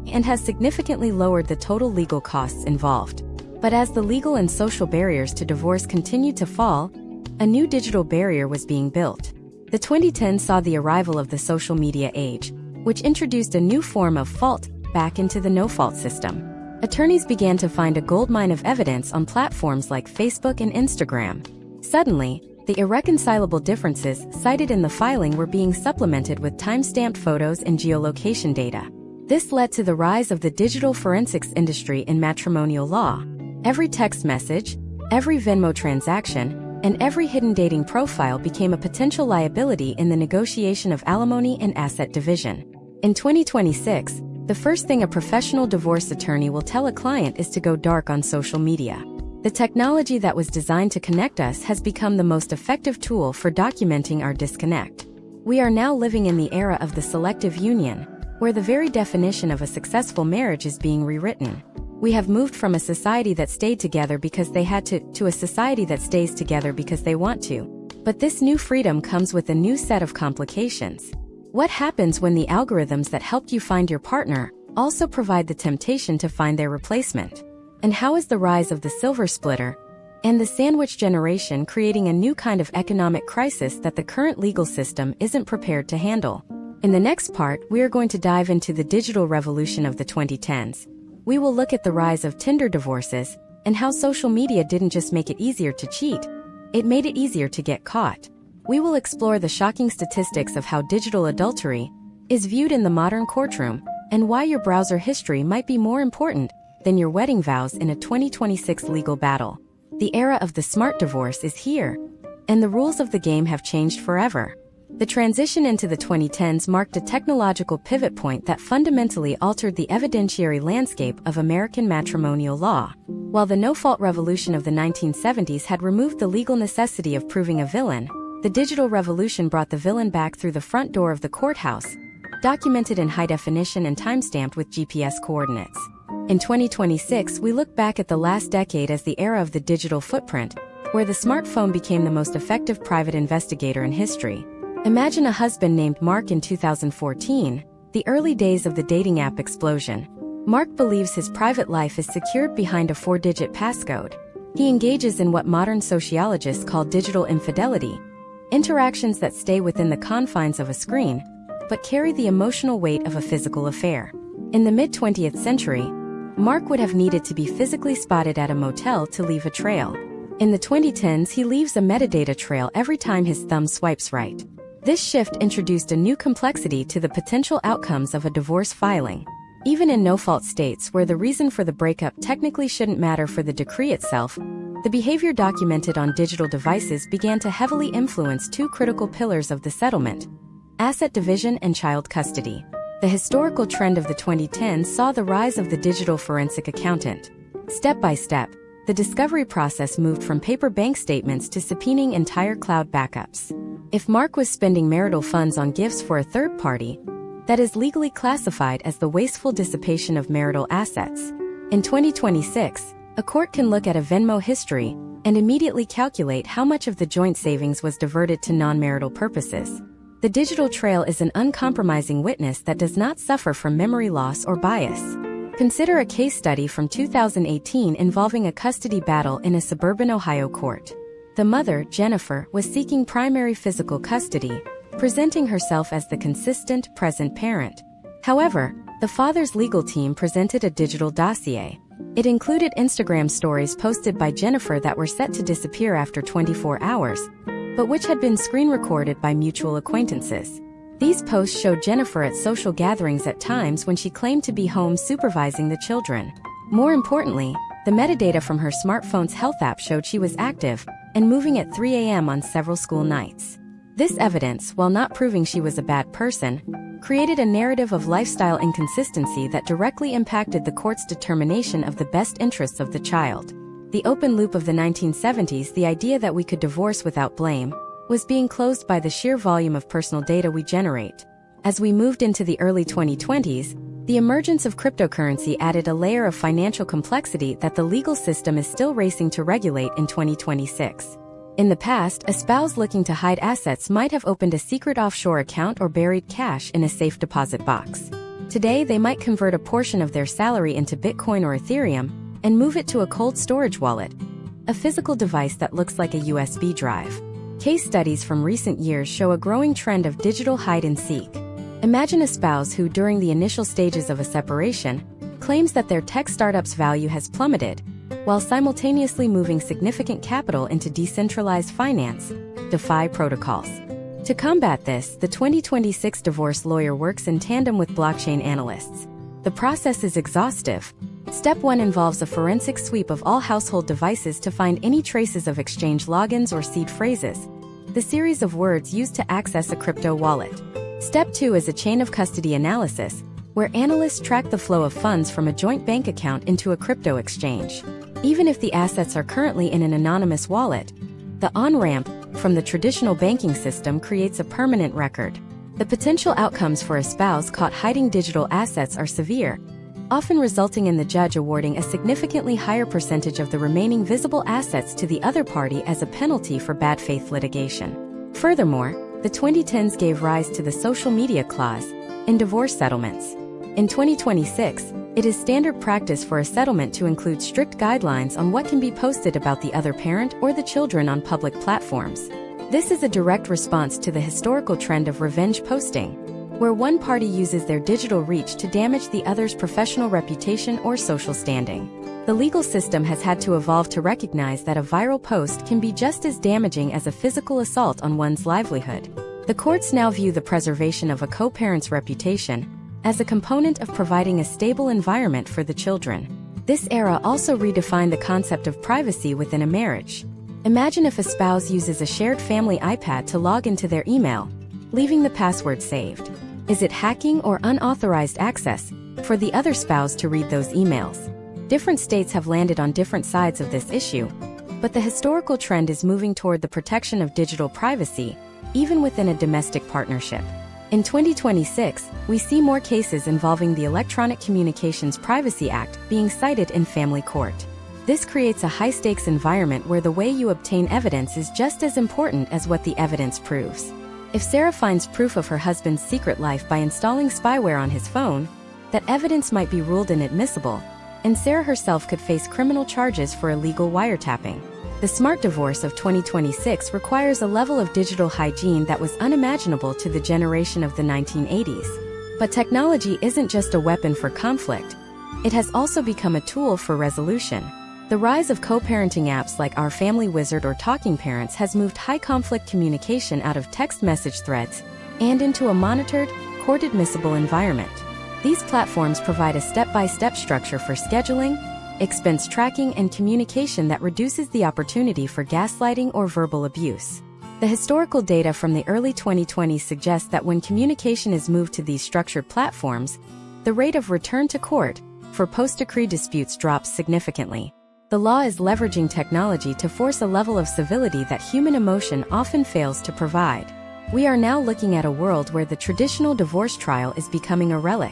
and has significantly lowered the total legal costs involved. But as the legal and social barriers to divorce continued to fall, a new digital barrier was being built. The 2010s saw the arrival of the social media age, which introduced a new form of fault back into the no-fault system. Attorneys began to find a goldmine of evidence on platforms like Facebook and Instagram. Suddenly, the irreconcilable differences cited in the filing were being supplemented with time-stamped photos and geolocation data. This led to the rise of the digital forensics industry in matrimonial law. Every text message, every Venmo transaction, and every hidden dating profile became a potential liability in the negotiation of alimony and asset division. In 2026, the first thing a professional divorce attorney will tell a client is to go dark on social media. The technology that was designed to connect us has become the most effective tool for documenting our disconnect. We are now living in the era of the selective union, where the very definition of a successful marriage is being rewritten. We have moved from a society that stayed together because they had to a society that stays together because they want to. But this new freedom comes with a new set of complications. What happens when the algorithms that helped you find your partner also provide the temptation to find their replacement? And how is the rise of the silver splitter and the sandwich generation creating a new kind of economic crisis that the current legal system isn't prepared to handle? In the next part, we are going to dive into the digital revolution of the 2010s. We will look at the rise of Tinder divorces and how social media didn't just make it easier to cheat, it made it easier to get caught. We will explore the shocking statistics of how digital adultery is viewed in the modern courtroom and why your browser history might be more important than your wedding vows in a 2026 legal battle. The era of the smart divorce is here, and the rules of the game have changed forever. The transition into the 2010s marked a technological pivot point that fundamentally altered the evidentiary landscape of American matrimonial law. While the no-fault revolution of the 1970s had removed the legal necessity of proving a villain, the digital revolution brought the villain back through the front door of the courthouse, documented in high definition and timestamped with GPS coordinates. In 2026, we look back at the last decade as the era of the digital footprint, where the smartphone became the most effective private investigator in history. Imagine a husband named Mark in 2014, the early days of the dating app explosion. Mark believes his private life is secured behind a 4-digit passcode. He engages in what modern sociologists call digital infidelity, interactions that stay within the confines of a screen, but carry the emotional weight of a physical affair. In the mid-20th century, Mark would have needed to be physically spotted at a motel to leave a trail. In the 2010s, he leaves a metadata trail every time his thumb swipes right. This shift introduced a new complexity to the potential outcomes of a divorce filing. Even in no-fault states where the reason for the breakup technically shouldn't matter for the decree itself, the behavior documented on digital devices began to heavily influence two critical pillars of the settlement: asset division and child custody. The historical trend of the 2010s saw the rise of the digital forensic accountant. Step by step, the discovery process moved from paper bank statements to subpoenaing entire cloud backups. If Mark was spending marital funds on gifts for a third party, that is legally classified as the wasteful dissipation of marital assets. In 2026, a court can look at a Venmo history and immediately calculate how much of the joint savings was diverted to non-marital purposes. The digital trail is an uncompromising witness that does not suffer from memory loss or bias. Consider a case study from 2018 involving a custody battle in a suburban Ohio court. The mother, Jennifer, was seeking primary physical custody, presenting herself as the consistent, present parent. However, the father's legal team presented a digital dossier. It included Instagram stories posted by Jennifer that were set to disappear after 24 hours, but which had been screen recorded by mutual acquaintances. These posts showed Jennifer at social gatherings at times when she claimed to be home supervising the children. More importantly, the metadata from her smartphone's health app showed she was active and moving at 3 a.m. on several school nights. This evidence, while not proving she was a bad person, created a narrative of lifestyle inconsistency that directly impacted the court's determination of the best interests of the child. The open loop of the 1970s, the idea that we could divorce without blame, was being closed by the sheer volume of personal data we generate. As we moved into the early 2020s, the emergence of cryptocurrency added a layer of financial complexity that the legal system is still racing to regulate in 2026. In the past, a spouse looking to hide assets might have opened a secret offshore account or buried cash in a safe deposit box. Today, they might convert a portion of their salary into Bitcoin or Ethereum and move it to a cold storage wallet, a physical device that looks like a USB drive. Case studies from recent years show a growing trend of digital hide-and-seek. Imagine a spouse who, during the initial stages of a separation, claims that their tech startup's value has plummeted, while simultaneously moving significant capital into decentralized finance, DeFi protocols. To combat this, the 2026 divorce lawyer works in tandem with blockchain analysts. The process is exhaustive. Step 1 involves a forensic sweep of all household devices to find any traces of exchange logins or seed phrases, the series of words used to access a crypto wallet. Step 2 is a chain of custody analysis, where analysts track the flow of funds from a joint bank account into a crypto exchange. Even if the assets are currently in an anonymous wallet, the on-ramp from the traditional banking system creates a permanent record. The potential outcomes for a spouse caught hiding digital assets are severe, often resulting in the judge awarding a significantly higher percentage of the remaining visible assets to the other party as a penalty for bad faith litigation. Furthermore, the 2010s gave rise to the social media clause in divorce settlements. In 2026, it is standard practice for a settlement to include strict guidelines on what can be posted about the other parent or the children on public platforms. This is a direct response to the historical trend of revenge posting, where one party uses their digital reach to damage the other's professional reputation or social standing. The legal system has had to evolve to recognize that a viral post can be just as damaging as a physical assault on one's livelihood. The courts now view the preservation of a co-parent's reputation as a component of providing a stable environment for the children. This era also redefined the concept of privacy within a marriage. Imagine if a spouse uses a shared family iPad to log into their email, leaving the password saved. Is it hacking or unauthorized access for the other spouse to read those emails? Different states have landed on different sides of this issue, but the historical trend is moving toward the protection of digital privacy, even within a domestic partnership. In 2026, we see more cases involving the Electronic Communications Privacy Act being cited in family court. This creates a high-stakes environment where the way you obtain evidence is just as important as what the evidence proves. If Sarah finds proof of her husband's secret life by installing spyware on his phone, that evidence might be ruled inadmissible, and Sarah herself could face criminal charges for illegal wiretapping. The smart divorce of 2026 requires a level of digital hygiene that was unimaginable to the generation of the 1980s. But technology isn't just a weapon for conflict. It has also become a tool for resolution. The rise of co-parenting apps like Our Family Wizard or Talking Parents has moved high-conflict communication out of text message threads and into a monitored, court-admissible environment. These platforms provide a step-by-step structure for scheduling, expense tracking, and communication that reduces the opportunity for gaslighting or verbal abuse. The historical data from the early 2020s suggests that when communication is moved to these structured platforms, the rate of return to court for post-decree disputes drops significantly. The law is leveraging technology to force a level of civility that human emotion often fails to provide. We are now looking at a world where the traditional divorce trial is becoming a relic.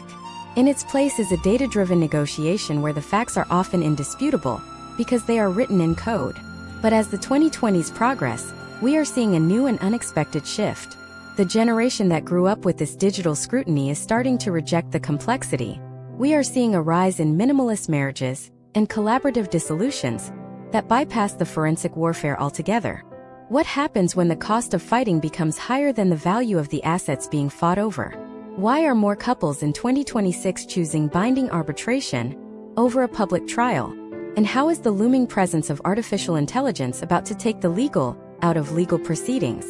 In its place is a data-driven negotiation where the facts are often indisputable because they are written in code. But as the 2020s progress, we are seeing a new and unexpected shift. The generation that grew up with this digital scrutiny is starting to reject the complexity. We are seeing a rise in minimalist marriages and collaborative dissolutions that bypass the forensic warfare altogether. What happens when the cost of fighting becomes higher than the value of the assets being fought over? Why are more couples in 2026 choosing binding arbitration over a public trial? And how is the looming presence of artificial intelligence about to take the legal out of legal proceedings,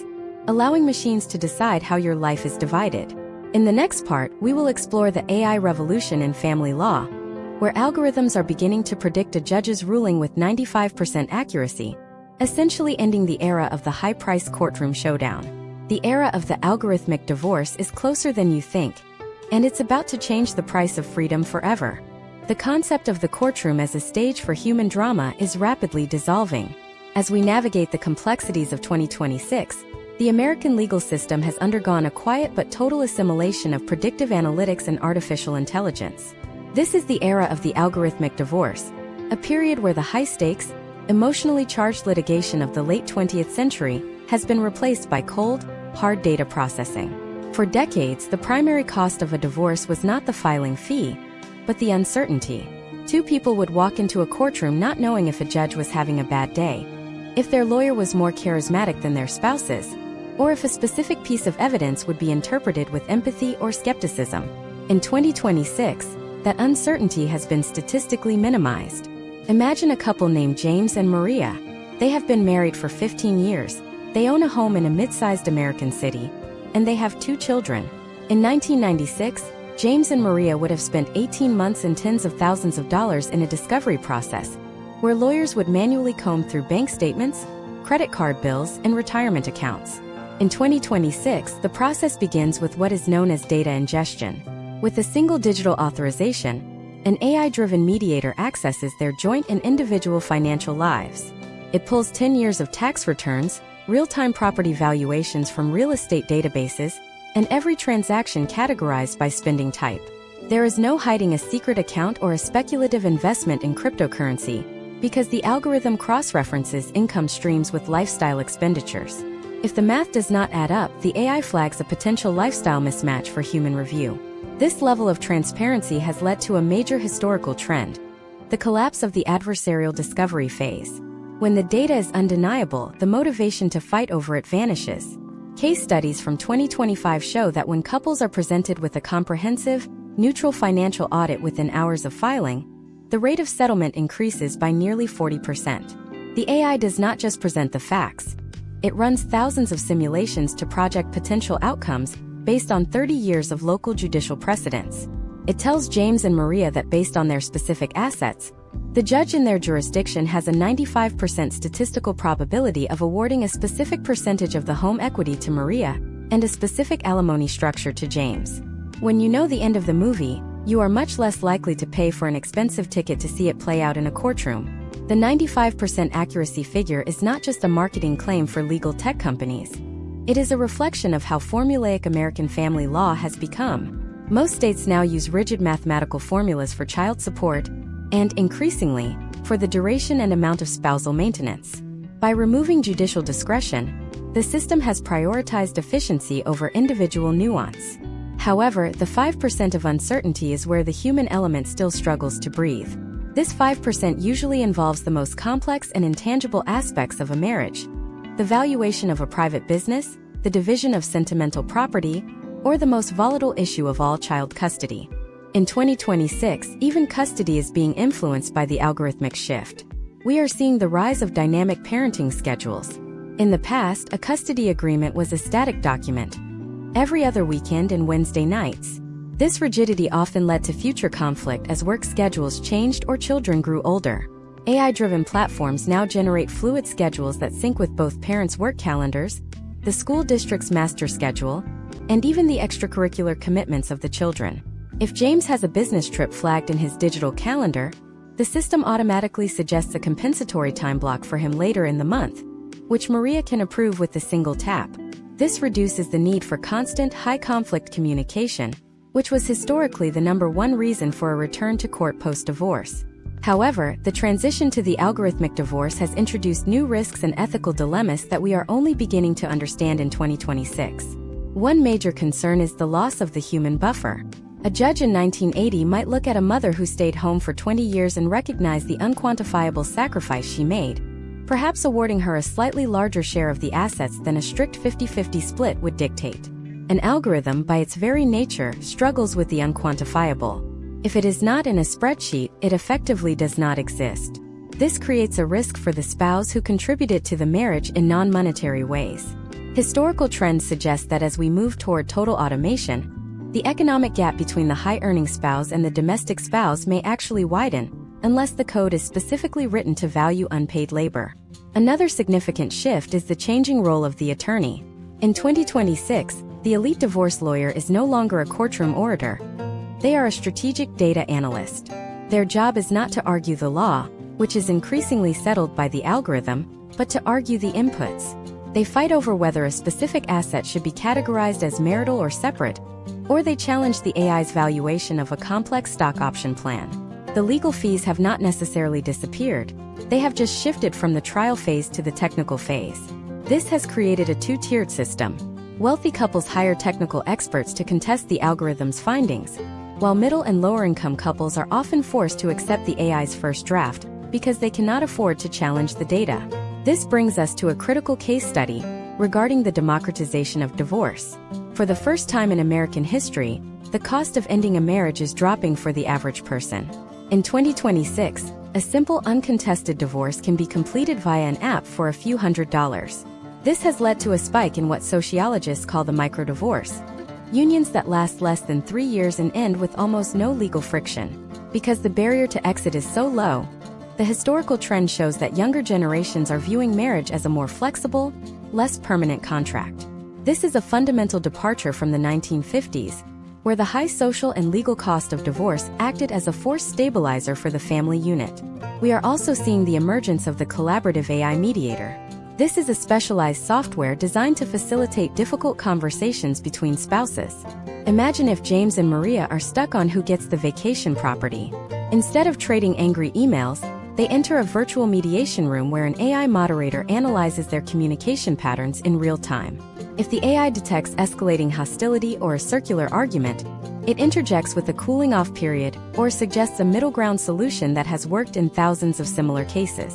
allowing machines to decide how your life is divided? In the next part, we will explore the AI revolution in family law, where algorithms are beginning to predict a judge's ruling with 95% accuracy, essentially ending the era of the high-priced courtroom showdown. The era of the algorithmic divorce is closer than you think, and it's about to change the price of freedom forever. The concept of the courtroom as a stage for human drama is rapidly dissolving. As we navigate the complexities of 2026, The American legal system has undergone a quiet but total assimilation of predictive analytics and artificial intelligence. This is the era of the algorithmic divorce, a period where the high-stakes, emotionally charged litigation of the late 20th century has been replaced by cold, hard data processing. For decades, the primary cost of a divorce was not the filing fee, but the uncertainty. Two people would walk into a courtroom not knowing if a judge was having a bad day, if their lawyer was more charismatic than their spouse's, or if a specific piece of evidence would be interpreted with empathy or skepticism. In 2026, that uncertainty has been statistically minimized. Imagine a couple named James and Maria. They have been married for 15 years, they own a home in a mid-sized American city, and they have 2 children. In 1996, James and Maria would have spent 18 months and tens of thousands of dollars in a discovery process, where lawyers would manually comb through bank statements, credit card bills, and retirement accounts. In 2026, the process begins with what is known as data ingestion. With a single digital authorization, an AI-driven mediator accesses their joint and individual financial lives. It pulls 10 years of tax returns, real-time property valuations from real estate databases, and every transaction categorized by spending type. There is no hiding a secret account or a speculative investment in cryptocurrency, because the algorithm cross-references income streams with lifestyle expenditures. If the math does not add up, the AI flags a potential lifestyle mismatch for human review. This level of transparency has led to a major historical trend: the collapse of the adversarial discovery phase. When the data is undeniable, the motivation to fight over it vanishes. Case studies from 2025 show that when couples are presented with a comprehensive, neutral financial audit within hours of filing, the rate of settlement increases by nearly 40%. The AI does not just present the facts. It runs thousands of simulations to project potential outcomes based on 30 years of local judicial precedents. It tells James and Maria that based on their specific assets, the judge in their jurisdiction has a 95% statistical probability of awarding a specific percentage of the home equity to Maria and a specific alimony structure to James. When you know the end of the movie, you are much less likely to pay for an expensive ticket to see it play out in a courtroom. The 95% accuracy figure is not just a marketing claim for legal tech companies. It is a reflection of how formulaic American family law has become. Most states now use rigid mathematical formulas for child support, and, increasingly, for the duration and amount of spousal maintenance. By removing judicial discretion, the system has prioritized efficiency over individual nuance. However, the 5% of uncertainty is where the human element still struggles to breathe. This 5% usually involves the most complex and intangible aspects of a marriage: the valuation of a private business, the division of sentimental property, or the most volatile issue of all, child custody. In 2026, even custody is being influenced by the algorithmic shift. We are seeing the rise of dynamic parenting schedules. In the past, a custody agreement was a static document, every other weekend and Wednesday nights. This rigidity often led to future conflict as work schedules changed or children grew older. AI-driven platforms now generate fluid schedules that sync with both parents' work calendars, the school district's master schedule, and even the extracurricular commitments of the children. If James has a business trip flagged in his digital calendar, the system automatically suggests a compensatory time block for him later in the month, which Maria can approve with a single tap. This reduces the need for constant, high-conflict communication, which was historically the #1 reason for a return to court post-divorce. However, the transition to the algorithmic divorce has introduced new risks and ethical dilemmas that we are only beginning to understand in 2026. One major concern is the loss of the human buffer. A judge in 1980 might look at a mother who stayed home for 20 years and recognize the unquantifiable sacrifice she made, perhaps awarding her a slightly larger share of the assets than a strict 50-50 split would dictate. An algorithm, by its very nature, struggles with the unquantifiable. If it is not in a spreadsheet, it effectively does not exist. This creates a risk for the spouse who contributed to the marriage in non-monetary ways. Historical trends suggest that as we move toward total automation, the economic gap between the high-earning spouse and the domestic spouse may actually widen, unless the code is specifically written to value unpaid labor. Another significant shift is the changing role of the attorney. In 2026, the elite divorce lawyer is no longer a courtroom orator. They are a strategic data analyst. Their job is not to argue the law, which is increasingly settled by the algorithm, but to argue the inputs. They fight over whether a specific asset should be categorized as marital or separate, or they challenge the AI's valuation of a complex stock option plan. The legal fees have not necessarily disappeared. They have just shifted from the trial phase to the technical phase. This has created a two-tiered system. Wealthy couples hire technical experts to contest the algorithm's findings, while middle and lower-income couples are often forced to accept the AI's first draft because they cannot afford to challenge the data. This brings us to a critical case study regarding the democratization of divorce. For the first time in American history, the cost of ending a marriage is dropping for the average person. In 2026, a simple uncontested divorce can be completed via an app for a few $100s. This has led to a spike in what sociologists call the micro-divorce, unions that last less than 3 years and end with almost no legal friction. Because the barrier to exit is so low, the historical trend shows that younger generations are viewing marriage as a more flexible, less permanent contract. This is a fundamental departure from the 1950s, where the high social and legal cost of divorce acted as a force stabilizer for the family unit. We are also seeing the emergence of the collaborative AI mediator. This is a specialized software designed to facilitate difficult conversations between spouses. Imagine if James and Maria are stuck on who gets the vacation property. Instead of trading angry emails, they enter a virtual mediation room where an AI moderator analyzes their communication patterns in real time. If the AI detects escalating hostility or a circular argument, it interjects with a cooling-off period or suggests a middle-ground solution that has worked in thousands of similar cases.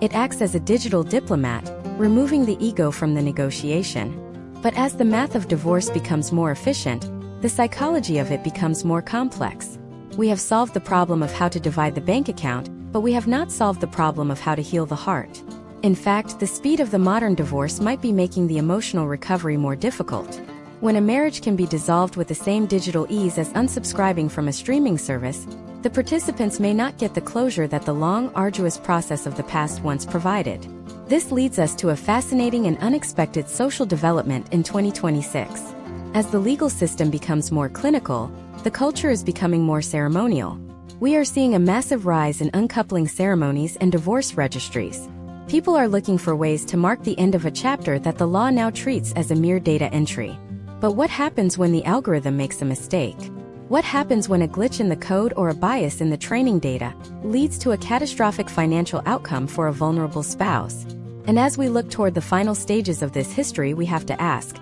It acts as a digital diplomat, removing the ego from the negotiation. But as the math of divorce becomes more efficient, the psychology of it becomes more complex. We have solved the problem of how to divide the bank account, but we have not solved the problem of how to heal the heart. In fact, the speed of the modern divorce might be making the emotional recovery more difficult. When a marriage can be dissolved with the same digital ease as unsubscribing from a streaming service, the participants may not get the closure that the long, arduous process of the past once provided. This leads us to a fascinating and unexpected social development in 2026. As the legal system becomes more clinical, the culture is becoming more ceremonial. We are seeing a massive rise in uncoupling ceremonies and divorce registries. People are looking for ways to mark the end of a chapter that the law now treats as a mere data entry. But what happens when the algorithm makes a mistake? What happens when a glitch in the code or a bias in the training data leads to a catastrophic financial outcome for a vulnerable spouse? And as we look toward the final stages of this history, we have to ask,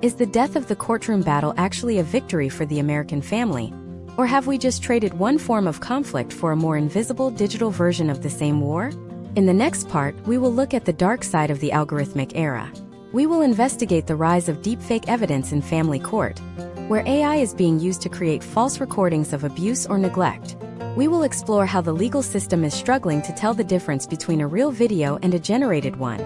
is the death of the courtroom battle actually a victory for the American family? Or have we just traded one form of conflict for a more invisible digital version of the same war? In the next part, we will look at the dark side of the algorithmic era. We will investigate the rise of deepfake evidence in family court, where AI is being used to create false recordings of abuse or neglect. We will explore how the legal system is struggling to tell the difference between a real video and a generated one,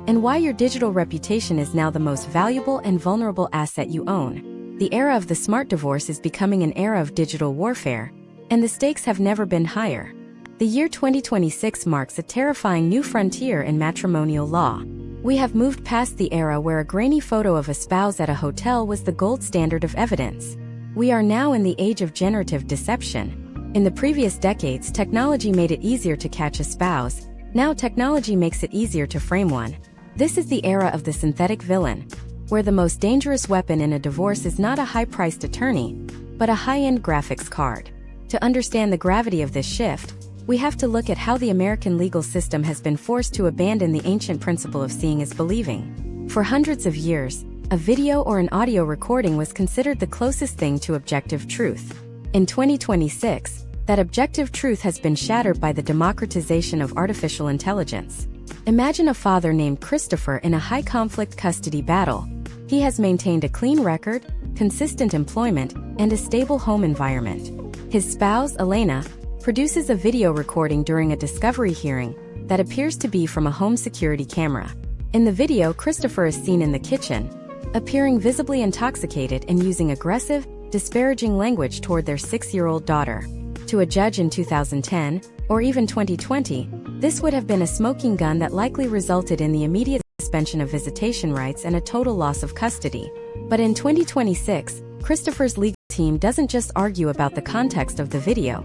and why your digital reputation is now the most valuable and vulnerable asset you own. The era of the smart divorce is becoming an era of digital warfare, and the stakes have never been higher. The year 2026 marks a terrifying new frontier in matrimonial law. We have moved past the era where a grainy photo of a spouse at a hotel was the gold standard of evidence. We are now in the age of generative deception. In the previous decades, technology made it easier to catch a spouse. Now technology makes it easier to frame one. This is the era of the synthetic villain, where the most dangerous weapon in a divorce is not a high-priced attorney, but a high-end graphics card. To understand the gravity of this shift, we have to look at how the American legal system has been forced to abandon the ancient principle of seeing is believing. For hundreds of years, a video or an audio recording was considered the closest thing to objective truth. In 2026, that objective truth has been shattered by the democratization of artificial intelligence. Imagine a father named Christopher in a high-conflict custody battle. He has maintained a clean record, consistent employment, and a stable home environment. His spouse, Elena, produces a video recording during a discovery hearing that appears to be from a home security camera. In the video, Christopher is seen in the kitchen, appearing visibly intoxicated and using aggressive, disparaging language toward their 6-year-old daughter. To a judge in 2010, or even 2020, this would have been a smoking gun that likely resulted in the immediate suspension of visitation rights and a total loss of custody. But in 2026, Christopher's legal team doesn't just argue about the context of the video.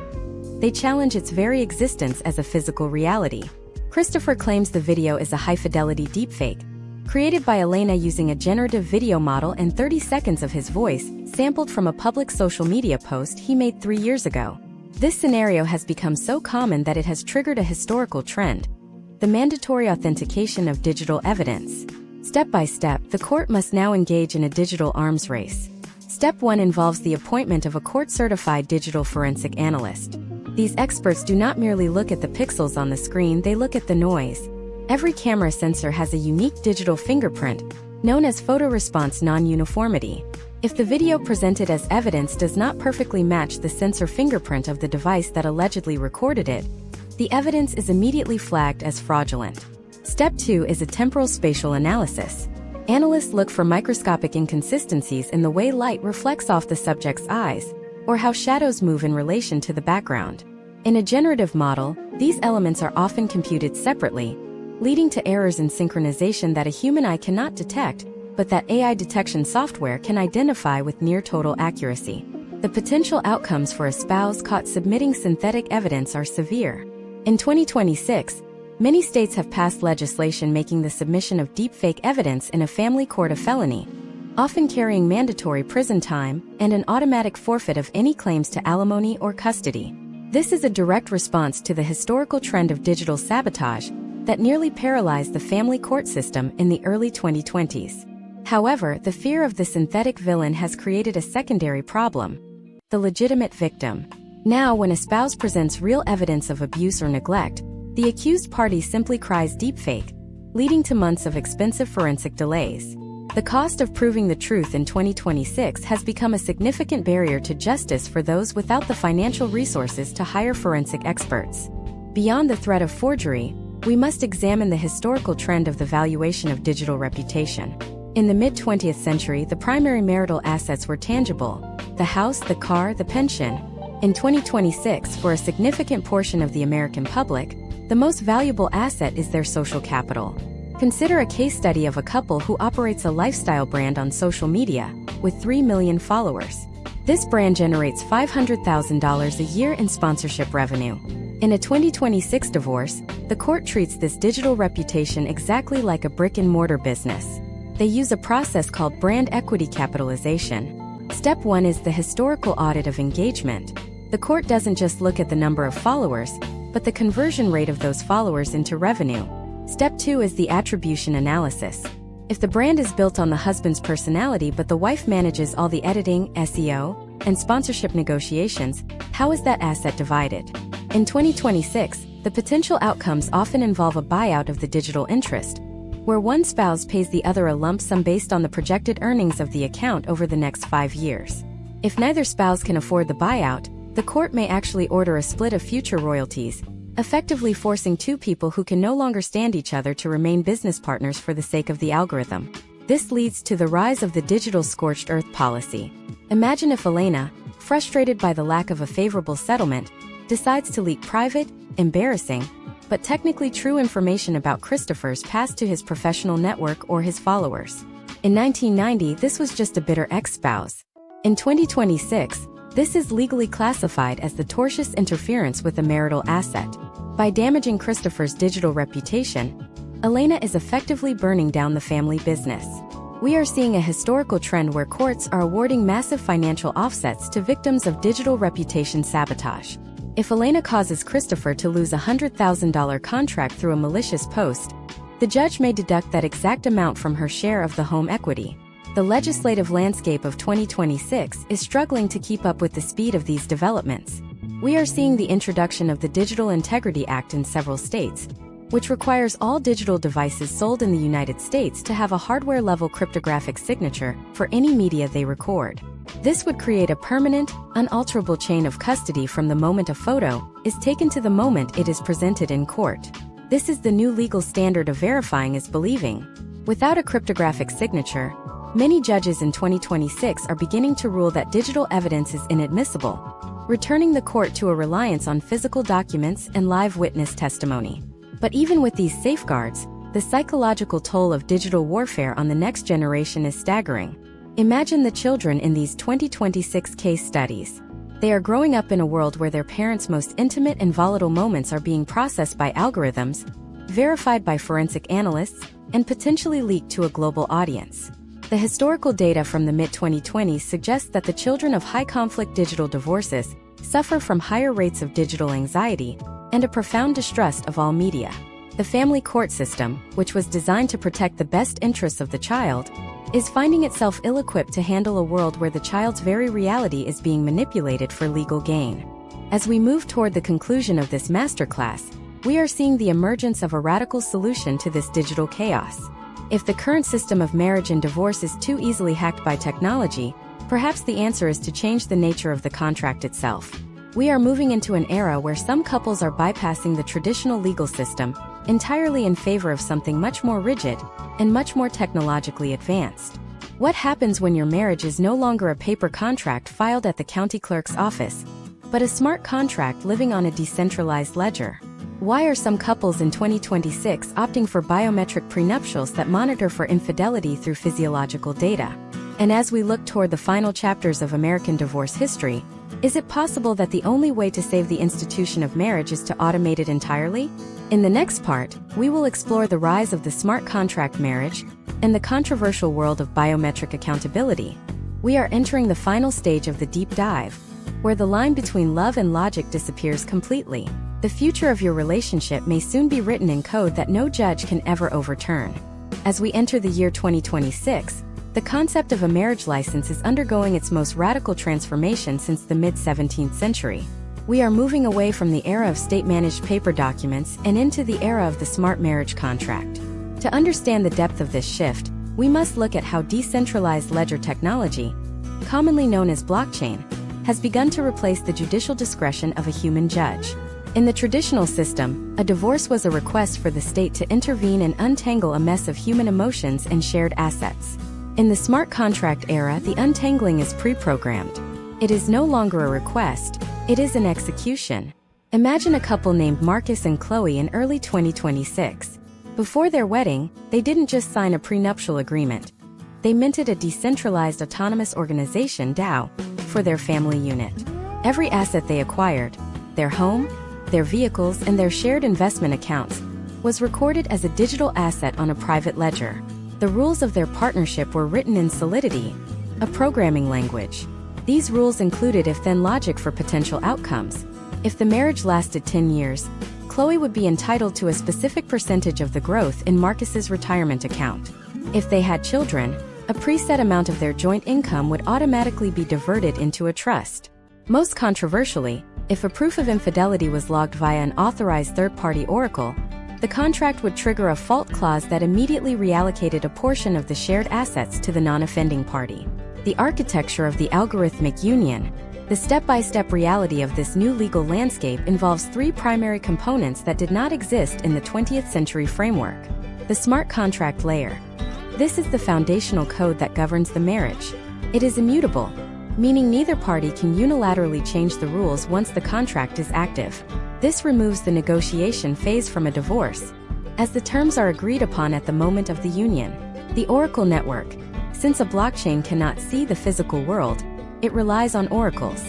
They challenge its very existence as a physical reality. Christopher claims the video is a high-fidelity deepfake, created by Elena using a generative video model and 30 seconds of his voice, sampled from a public social media post he made 3 years ago. This scenario has become so common that it has triggered a historical trend: the mandatory authentication of digital evidence. Step by step, the court must now engage in a digital arms race. Step 1 involves the appointment of a court-certified digital forensic analyst. These experts do not merely look at the pixels on the screen, they look at the noise. Every camera sensor has a unique digital fingerprint, known as photoresponse non-uniformity. If the video presented as evidence does not perfectly match the sensor fingerprint of the device that allegedly recorded it, the evidence is immediately flagged as fraudulent. Step 2 is a temporal spatial analysis. Analysts look for microscopic inconsistencies in the way light reflects off the subject's eyes, or how shadows move in relation to the background. In a generative model, these elements are often computed separately, leading to errors in synchronization that a human eye cannot detect, but that AI detection software can identify with near-total accuracy. The potential outcomes for a spouse caught submitting synthetic evidence are severe. In 2026, many states have passed legislation making the submission of deepfake evidence in a family court a felony, often carrying mandatory prison time and an automatic forfeit of any claims to alimony or custody. This is a direct response to the historical trend of digital sabotage that nearly paralyzed the family court system in the early 2020s. However, the fear of the synthetic villain has created a secondary problem: the legitimate victim. Now, when a spouse presents real evidence of abuse or neglect, the accused party simply cries deepfake, leading to months of expensive forensic delays. The cost of proving the truth in 2026 has become a significant barrier to justice for those without the financial resources to hire forensic experts. Beyond the threat of forgery, we must examine the historical trend of the valuation of digital reputation. In the mid-20th century, the primary marital assets were tangible: the house, the car, the pension. In 2026, for a significant portion of the American public, the most valuable asset is their social capital. Consider a case study of a couple who operates a lifestyle brand on social media, with 3 million followers. This brand generates $500,000 a year in sponsorship revenue. In a 2026 divorce, the court treats this digital reputation exactly like a brick-and-mortar business. They use a process called brand equity capitalization. Step 1 is the historical audit of engagement. The court doesn't just look at the number of followers, but the conversion rate of those followers into revenue. Step 2 is the attribution analysis. If the brand is built on the husband's personality but the wife manages all the editing, SEO, and sponsorship negotiations, how is that asset divided? In 2026, the potential outcomes often involve a buyout of the digital interest, where one spouse pays the other a lump sum based on the projected earnings of the account over the next 5 years. If neither spouse can afford the buyout, the court may actually order a split of future royalties, effectively forcing two people who can no longer stand each other to remain business partners for the sake of the algorithm. This leads to the rise of the digital scorched earth policy. Imagine if Elena, frustrated by the lack of a favorable settlement, decides to leak private, embarrassing, but technically true information about Christopher's past to his professional network or his followers. In 1990, this was just a bitter ex-spouse. In 2026, this is legally classified as the tortious interference with a marital asset. By damaging Christopher's digital reputation, Elena is effectively burning down the family business. We are seeing a historical trend where courts are awarding massive financial offsets to victims of digital reputation sabotage. If Elena causes Christopher to lose a $100,000 contract through a malicious post, the judge may deduct that exact amount from her share of the home equity. The legislative landscape of 2026 is struggling to keep up with the speed of these developments. We are seeing the introduction of the Digital Integrity Act in several states, which requires all digital devices sold in the United States to have a hardware-level cryptographic signature for any media they record. This would create a permanent, unalterable chain of custody from the moment a photo is taken to the moment it is presented in court. This is the new legal standard of verifying is believing. Without a cryptographic signature, many judges in 2026 are beginning to rule that digital evidence is inadmissible, returning the court to a reliance on physical documents and live witness testimony. But even with these safeguards, the psychological toll of digital warfare on the next generation is staggering. Imagine the children in these 2026 case studies. They are growing up in a world where their parents' most intimate and volatile moments are being processed by algorithms, verified by forensic analysts, and potentially leaked to a global audience. The historical data from the mid-2020s suggests that the children of high-conflict digital divorces suffer from higher rates of digital anxiety and a profound distrust of all media. The family court system, which was designed to protect the best interests of the child, is finding itself ill-equipped to handle a world where the child's very reality is being manipulated for legal gain. As we move toward the conclusion of this masterclass, we are seeing the emergence of a radical solution to this digital chaos. If the current system of marriage and divorce is too easily hacked by technology, perhaps the answer is to change the nature of the contract itself. We are moving into an era where some couples are bypassing the traditional legal system entirely in favor of something much more rigid and much more technologically advanced. What happens when your marriage is no longer a paper contract filed at the county clerk's office, but a smart contract living on a decentralized ledger? Why are some couples in 2026 opting for biometric prenuptials that monitor for infidelity through physiological data? And as we look toward the final chapters of American divorce history, is it possible that the only way to save the institution of marriage is to automate it entirely? In the next part, we will explore the rise of the smart contract marriage and the controversial world of biometric accountability. We are entering the final stage of the deep dive, where the line between love and logic disappears completely. The future of your relationship may soon be written in code that no judge can ever overturn. As we enter the year 2026, the concept of a marriage license is undergoing its most radical transformation since the mid-17th century. We are moving away from the era of state-managed paper documents and into the era of the smart marriage contract. To understand the depth of this shift, we must look at how decentralized ledger technology, commonly known as blockchain, has begun to replace the judicial discretion of a human judge. In the traditional system, a divorce was a request for the state to intervene and untangle a mess of human emotions and shared assets. In the smart contract era, the untangling is pre-programmed. It is no longer a request, it is an execution. Imagine a couple named Marcus and Chloe in early 2026. Before their wedding, they didn't just sign a prenuptial agreement. They minted a decentralized autonomous organization (DAO) for their family unit. Every asset they acquired, their home, their vehicles, and their shared investment accounts, was recorded as a digital asset on a private ledger. The rules of their partnership were written in Solidity, a programming language. These rules included if-then logic for potential outcomes. If the marriage lasted 10 years, Chloe would be entitled to a specific percentage of the growth in Marcus's retirement account. If they had children, a preset amount of their joint income would automatically be diverted into a trust. Most controversially, if a proof of infidelity was logged via an authorized third-party oracle, the contract would trigger a fault clause that immediately reallocated a portion of the shared assets to the non-offending party. The architecture of the algorithmic union, the step-by-step reality of this new legal landscape, involves three primary components that did not exist in the 20th century framework. The smart contract layer. This is the foundational code that governs the marriage. It is immutable, meaning neither party can unilaterally change the rules once the contract is active. This removes the negotiation phase from a divorce, as the terms are agreed upon at the moment of the union. The Oracle Network. Since a blockchain cannot see the physical world, it relies on oracles.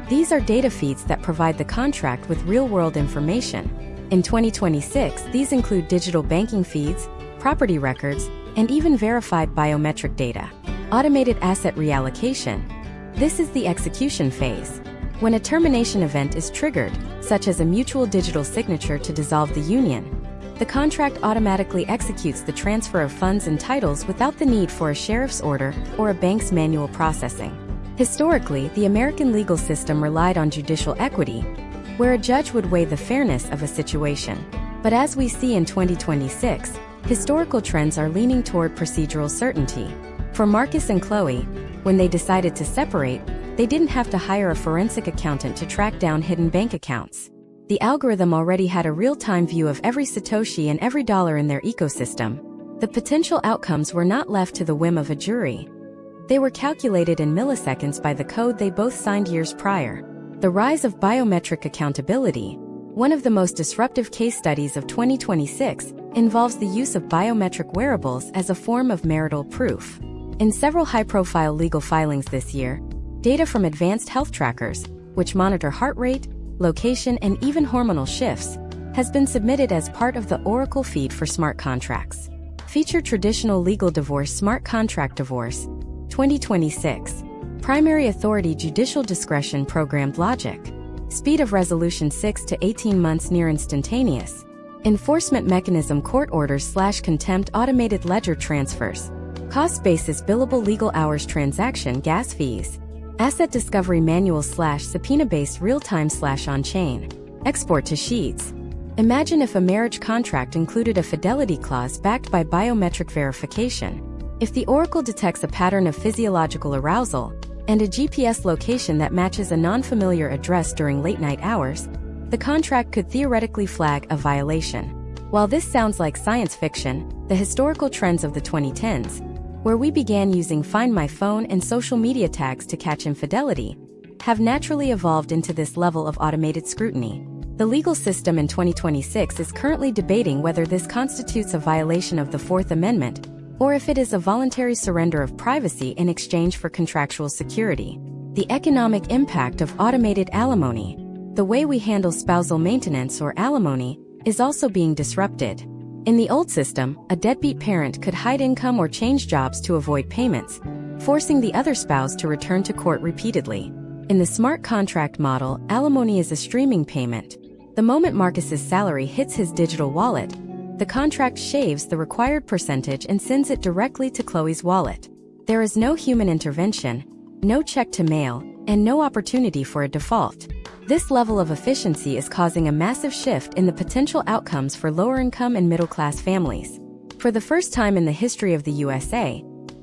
These are data feeds that provide the contract with real-world information. In 2026, these include digital banking feeds, property records, and even verified biometric data. Automated asset reallocation. This is the execution phase. When a termination event is triggered, such as a mutual digital signature to dissolve the union, the contract automatically executes the transfer of funds and titles without the need for a sheriff's order or a bank's manual processing. Historically, the American legal system relied on judicial equity, where a judge would weigh the fairness of a situation. But as we see in 2026, historical trends are leaning toward procedural certainty. For Marcus and Chloe, when they decided to separate, they didn't have to hire a forensic accountant to track down hidden bank accounts. The algorithm already had a real-time view of every Satoshi and every dollar in their ecosystem. The potential outcomes were not left to the whim of a jury. They were calculated in milliseconds by the code they both signed years prior. The rise of biometric accountability, one of the most disruptive case studies of 2026, involves the use of biometric wearables as a form of marital proof. In several high-profile legal filings this year, data from advanced health trackers, which monitor heart rate, location, and even hormonal shifts, has been submitted as part of the Oracle feed for smart contracts. Feature traditional legal divorce, smart contract divorce. 2026. Primary authority, judicial discretion, programmed logic. Speed of resolution 6 to 18 months, near instantaneous. Enforcement mechanism, court orders / contempt, automated ledger transfers. Cost basis, billable legal hours, transaction, gas fees. Asset discovery manual / subpoena based, real-time / on-chain. Export to sheets. Imagine if a marriage contract included a fidelity clause backed by biometric verification. If the oracle detects a pattern of physiological arousal and a GPS location that matches a non-familiar address during late-night hours, the contract could theoretically flag a violation. While this sounds like science fiction, the historical trends of the 2010s, where we began using Find My Phone and social media tags to catch infidelity, have naturally evolved into this level of automated scrutiny. The legal system in 2026 is currently debating whether this constitutes a violation of the Fourth Amendment, or if it is a voluntary surrender of privacy in exchange for contractual security. The economic impact of automated alimony. The way we handle spousal maintenance or alimony is also being disrupted. In the old system, a deadbeat parent could hide income or change jobs to avoid payments, forcing the other spouse to return to court repeatedly. In the smart contract model, alimony is a streaming payment. The moment Marcus's salary hits his digital wallet, the contract shaves the required percentage and sends it directly to Chloe's wallet. There is no human intervention, no check to mail, and no opportunity for a default. This level of efficiency is causing a massive shift in the potential outcomes for lower-income and middle-class families. For the first time in the history of the USA,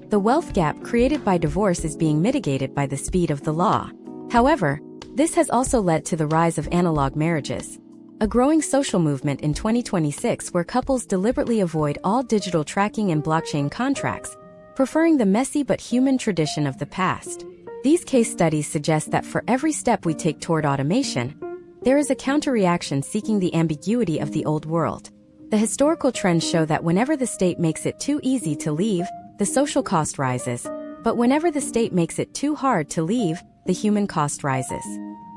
the wealth gap created by divorce is being mitigated by the speed of the law. However, this has also led to the rise of analog marriages, a growing social movement in 2026 where couples deliberately avoid all digital tracking and blockchain contracts, preferring the messy but human tradition of the past. These case studies suggest that for every step we take toward automation, there is a counter-reaction seeking the ambiguity of the old world. The historical trends show that whenever the state makes it too easy to leave, the social cost rises, but whenever the state makes it too hard to leave, the human cost rises.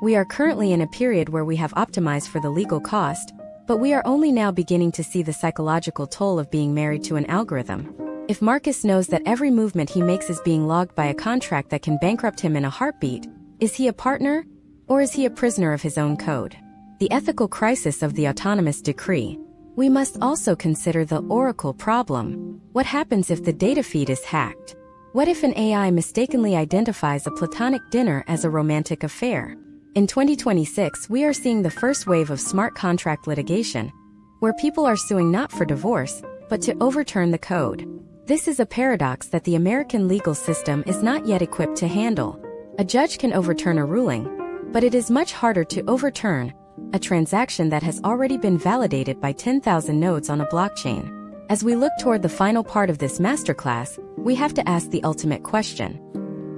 We are currently in a period where we have optimized for the legal cost, but we are only now beginning to see the psychological toll of being married to an algorithm. If Marcus knows that every movement he makes is being logged by a contract that can bankrupt him in a heartbeat, is he a partner, or is he a prisoner of his own code? The ethical crisis of the autonomous decree. We must also consider the oracle problem. What happens if the data feed is hacked? What if an AI mistakenly identifies a platonic dinner as a romantic affair? In 2026, we are seeing the first wave of smart contract litigation, where people are suing not for divorce, but to overturn the code. This is a paradox that the American legal system is not yet equipped to handle. A judge can overturn a ruling, but it is much harder to overturn a transaction that has already been validated by 10,000 nodes on a blockchain. As we look toward the final part of this masterclass, we have to ask the ultimate question.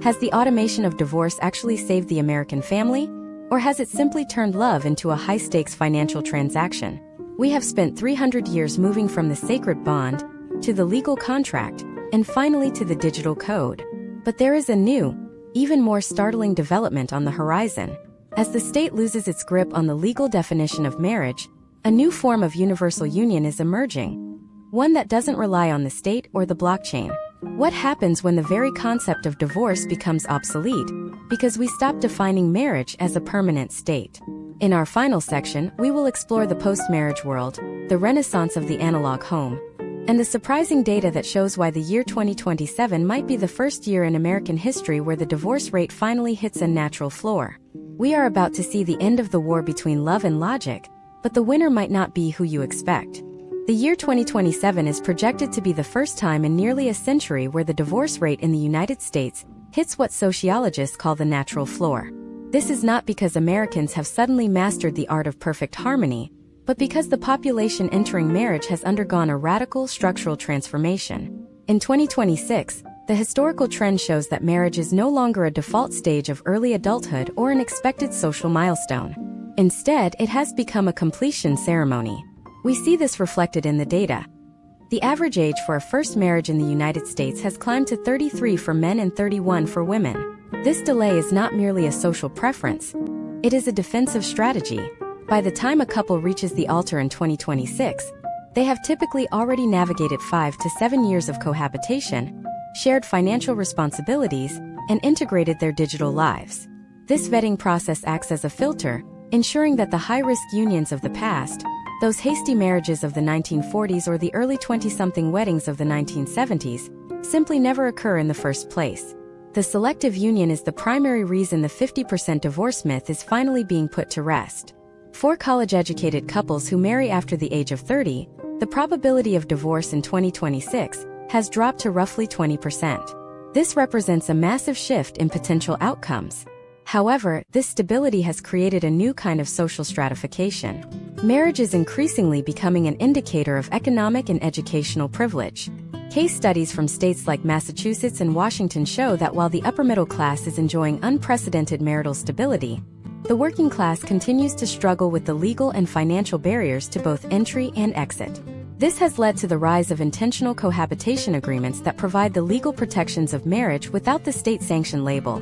Has the automation of divorce actually saved the American family? Or has it simply turned love into a high-stakes financial transaction? We have spent 300 years moving from the sacred bond to the legal contract, and finally to the digital code. But there is a new, even more startling development on the horizon. As the state loses its grip on the legal definition of marriage, a new form of universal union is emerging, one that doesn't rely on the state or the blockchain. What happens when the very concept of divorce becomes obsolete, because we stop defining marriage as a permanent state? In our final section, we will explore the post-marriage world, the renaissance of the analog home, and the surprising data that shows why the year 2027 might be the first year in American history where the divorce rate finally hits a natural floor. We are about to see the end of the war between love and logic, but the winner might not be who you expect. The year 2027 is projected to be the first time in nearly a century where the divorce rate in the United States hits what sociologists call the natural floor. This is not because Americans have suddenly mastered the art of perfect harmony, but because the population entering marriage has undergone a radical structural transformation. In 2026, the historical trend shows that marriage is no longer a default stage of early adulthood or an expected social milestone. Instead, it has become a completion ceremony. We see this reflected in the data. The average age for a first marriage in the United States has climbed to 33 for men and 31 for women. This delay is not merely a social preference. It is a defensive strategy. By the time a couple reaches the altar in 2026, They have typically already navigated 5 to 7 years of cohabitation, shared financial responsibilities, and integrated their digital lives. This vetting process acts as a filter, ensuring that the high-risk unions of the past, those hasty marriages of the 1940s or the early 20-something weddings of the 1970s, simply never occur in the first place. The selective union is the primary reason the 50% divorce myth is finally being put to rest. For college-educated couples who marry after the age of 30, the probability of divorce in 2026 has dropped to roughly 20%. This represents a massive shift in potential outcomes. However, this stability has created a new kind of social stratification. Marriage is increasingly becoming an indicator of economic and educational privilege. Case studies from states like Massachusetts and Washington show that while the upper middle class is enjoying unprecedented marital stability, the working class continues to struggle with the legal and financial barriers to both entry and exit. This has led to the rise of intentional cohabitation agreements that provide the legal protections of marriage without the state-sanctioned label,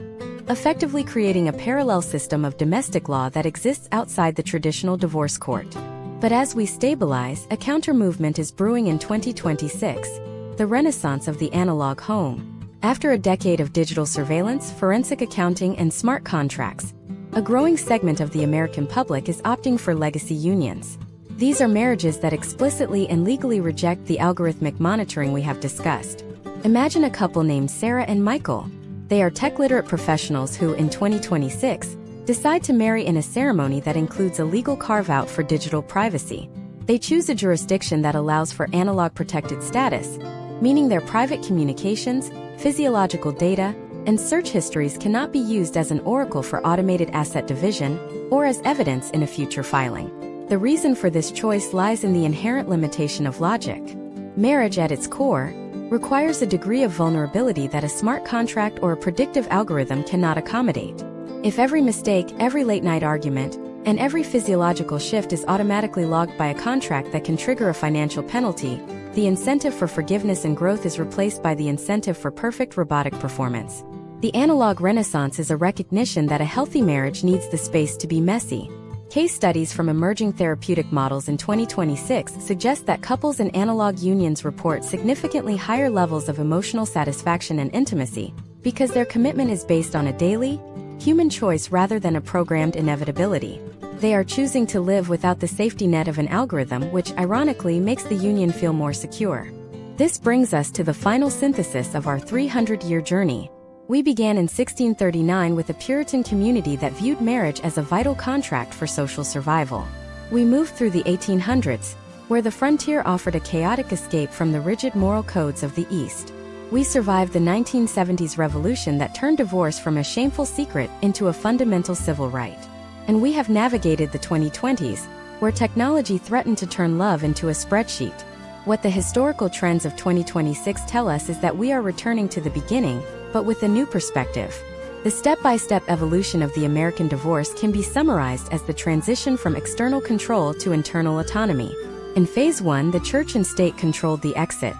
effectively creating a parallel system of domestic law that exists outside the traditional divorce court. But as we stabilize, a counter-movement is brewing in 2026, the renaissance of the analog home. After a decade of digital surveillance, forensic accounting, and smart contracts, a growing segment of the American public is opting for legacy unions. These are marriages that explicitly and legally reject the algorithmic monitoring we have discussed. Imagine a couple named Sarah and Michael. They are tech-literate professionals who, in 2026, decide to marry in a ceremony that includes a legal carve-out for digital privacy. They choose a jurisdiction that allows for analog protected status, meaning their private communications, physiological data, and search histories cannot be used as an oracle for automated asset division or as evidence in a future filing. The reason for this choice lies in the inherent limitation of logic. Marriage, at its core, requires a degree of vulnerability that a smart contract or a predictive algorithm cannot accommodate. If every mistake, every late-night argument, and every physiological shift is automatically logged by a contract that can trigger a financial penalty, the incentive for forgiveness and growth is replaced by the incentive for perfect robotic performance. The analog renaissance is a recognition that a healthy marriage needs the space to be messy. Case studies from emerging therapeutic models in 2026 suggest that couples in analog unions report significantly higher levels of emotional satisfaction and intimacy because their commitment is based on a daily, human choice rather than a programmed inevitability. They are choosing to live without the safety net of an algorithm, which ironically makes the union feel more secure. This brings us to the final synthesis of our 300-year journey. We began in 1639 with a Puritan community that viewed marriage as a vital contract for social survival. We moved through the 1800s, where the frontier offered a chaotic escape from the rigid moral codes of the East. We survived the 1970s revolution that turned divorce from a shameful secret into a fundamental civil right. And we have navigated the 2020s, where technology threatened to turn love into a spreadsheet. What the historical trends of 2026 tell us is that we are returning to the beginning, but with a new perspective. The step-by-step evolution of the American divorce can be summarized as the transition from external control to internal autonomy. In Phase 1, the church and state controlled the exit.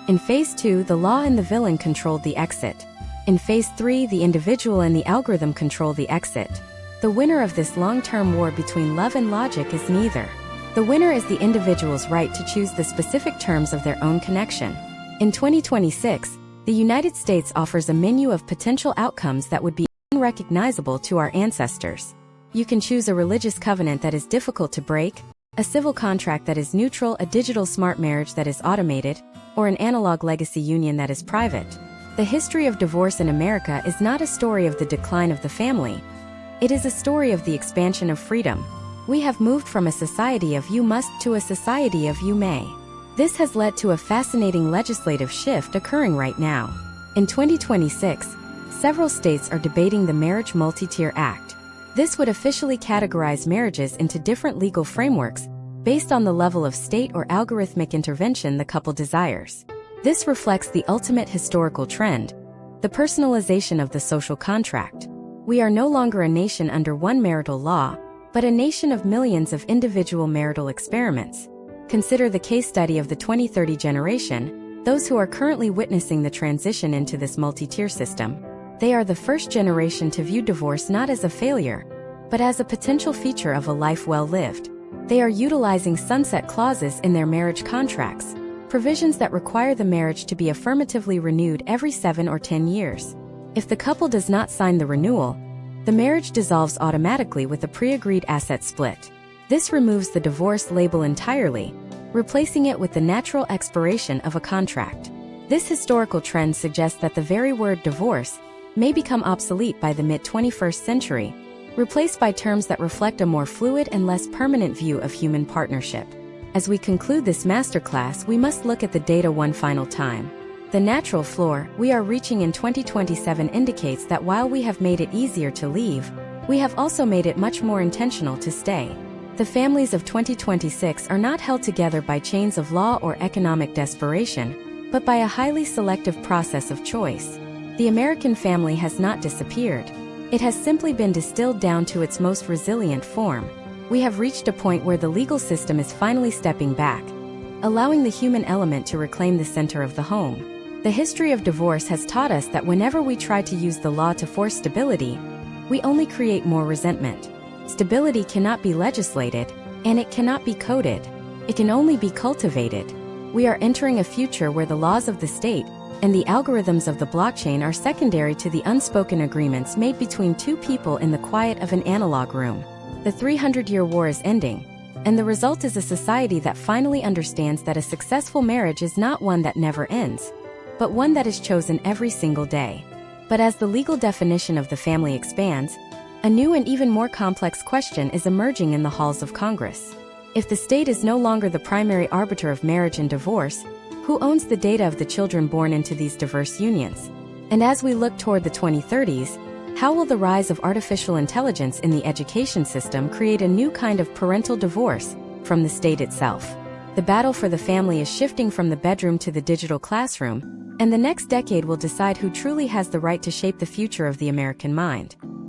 In Phase 2, the law and the villain controlled the exit. In Phase 3, the individual and the algorithm control the exit. The winner of this long-term war between love and logic is neither. The winner is the individual's right to choose the specific terms of their own connection. In 2026, the United States offers a menu of potential outcomes that would be unrecognizable to our ancestors. You can choose a religious covenant that is difficult to break, a civil contract that is neutral, a digital smart marriage that is automated, or an analog legacy union that is private. The history of divorce in America is not a story of the decline of the family. It is a story of the expansion of freedom. We have moved from a society of you must to a society of you may. This has led to a fascinating legislative shift occurring right now. In 2026, several states are debating the Marriage Multi-Tier Act. This would officially categorize marriages into different legal frameworks based on the level of state or algorithmic intervention the couple desires. This reflects the ultimate historical trend, the personalization of the social contract. We are no longer a nation under one marital law, but a nation of millions of individual marital experiments. Consider the case study of the 2030 generation, those who are currently witnessing the transition into this multi-tier system. They are the first generation to view divorce not as a failure, but as a potential feature of a life well lived. They are utilizing sunset clauses in their marriage contracts, provisions that require the marriage to be affirmatively renewed every 7 or 10 years. If the couple does not sign the renewal, the marriage dissolves automatically with a pre-agreed asset split. This removes the divorce label entirely, replacing it with the natural expiration of a contract. This historical trend suggests that the very word divorce may become obsolete by the mid-21st century, replaced by terms that reflect a more fluid and less permanent view of human partnership. As we conclude this masterclass, we must look at the data one final time. The natural floor we are reaching in 2027 indicates that while we have made it easier to leave, we have also made it much more intentional to stay. The families of 2026 are not held together by chains of law or economic desperation, but by a highly selective process of choice. The American family has not disappeared. It has simply been distilled down to its most resilient form. We have reached a point where the legal system is finally stepping back, allowing the human element to reclaim the center of the home. The history of divorce has taught us that whenever we try to use the law to force stability, we only create more resentment. Stability cannot be legislated, and it cannot be coded. It can only be cultivated. We are entering a future where the laws of the state and the algorithms of the blockchain are secondary to the unspoken agreements made between two people in the quiet of an analog room. The 300-year war is ending, and the result is a society that finally understands that a successful marriage is not one that never ends, but one that is chosen every single day. But as the legal definition of the family expands, a new and even more complex question is emerging in the halls of Congress. If the state is no longer the primary arbiter of marriage and divorce, who owns the data of the children born into these diverse unions? And as we look toward the 2030s, how will the rise of artificial intelligence in the education system create a new kind of parental divorce from the state itself? The battle for the family is shifting from the bedroom to the digital classroom, and the next decade will decide who truly has the right to shape the future of the American mind.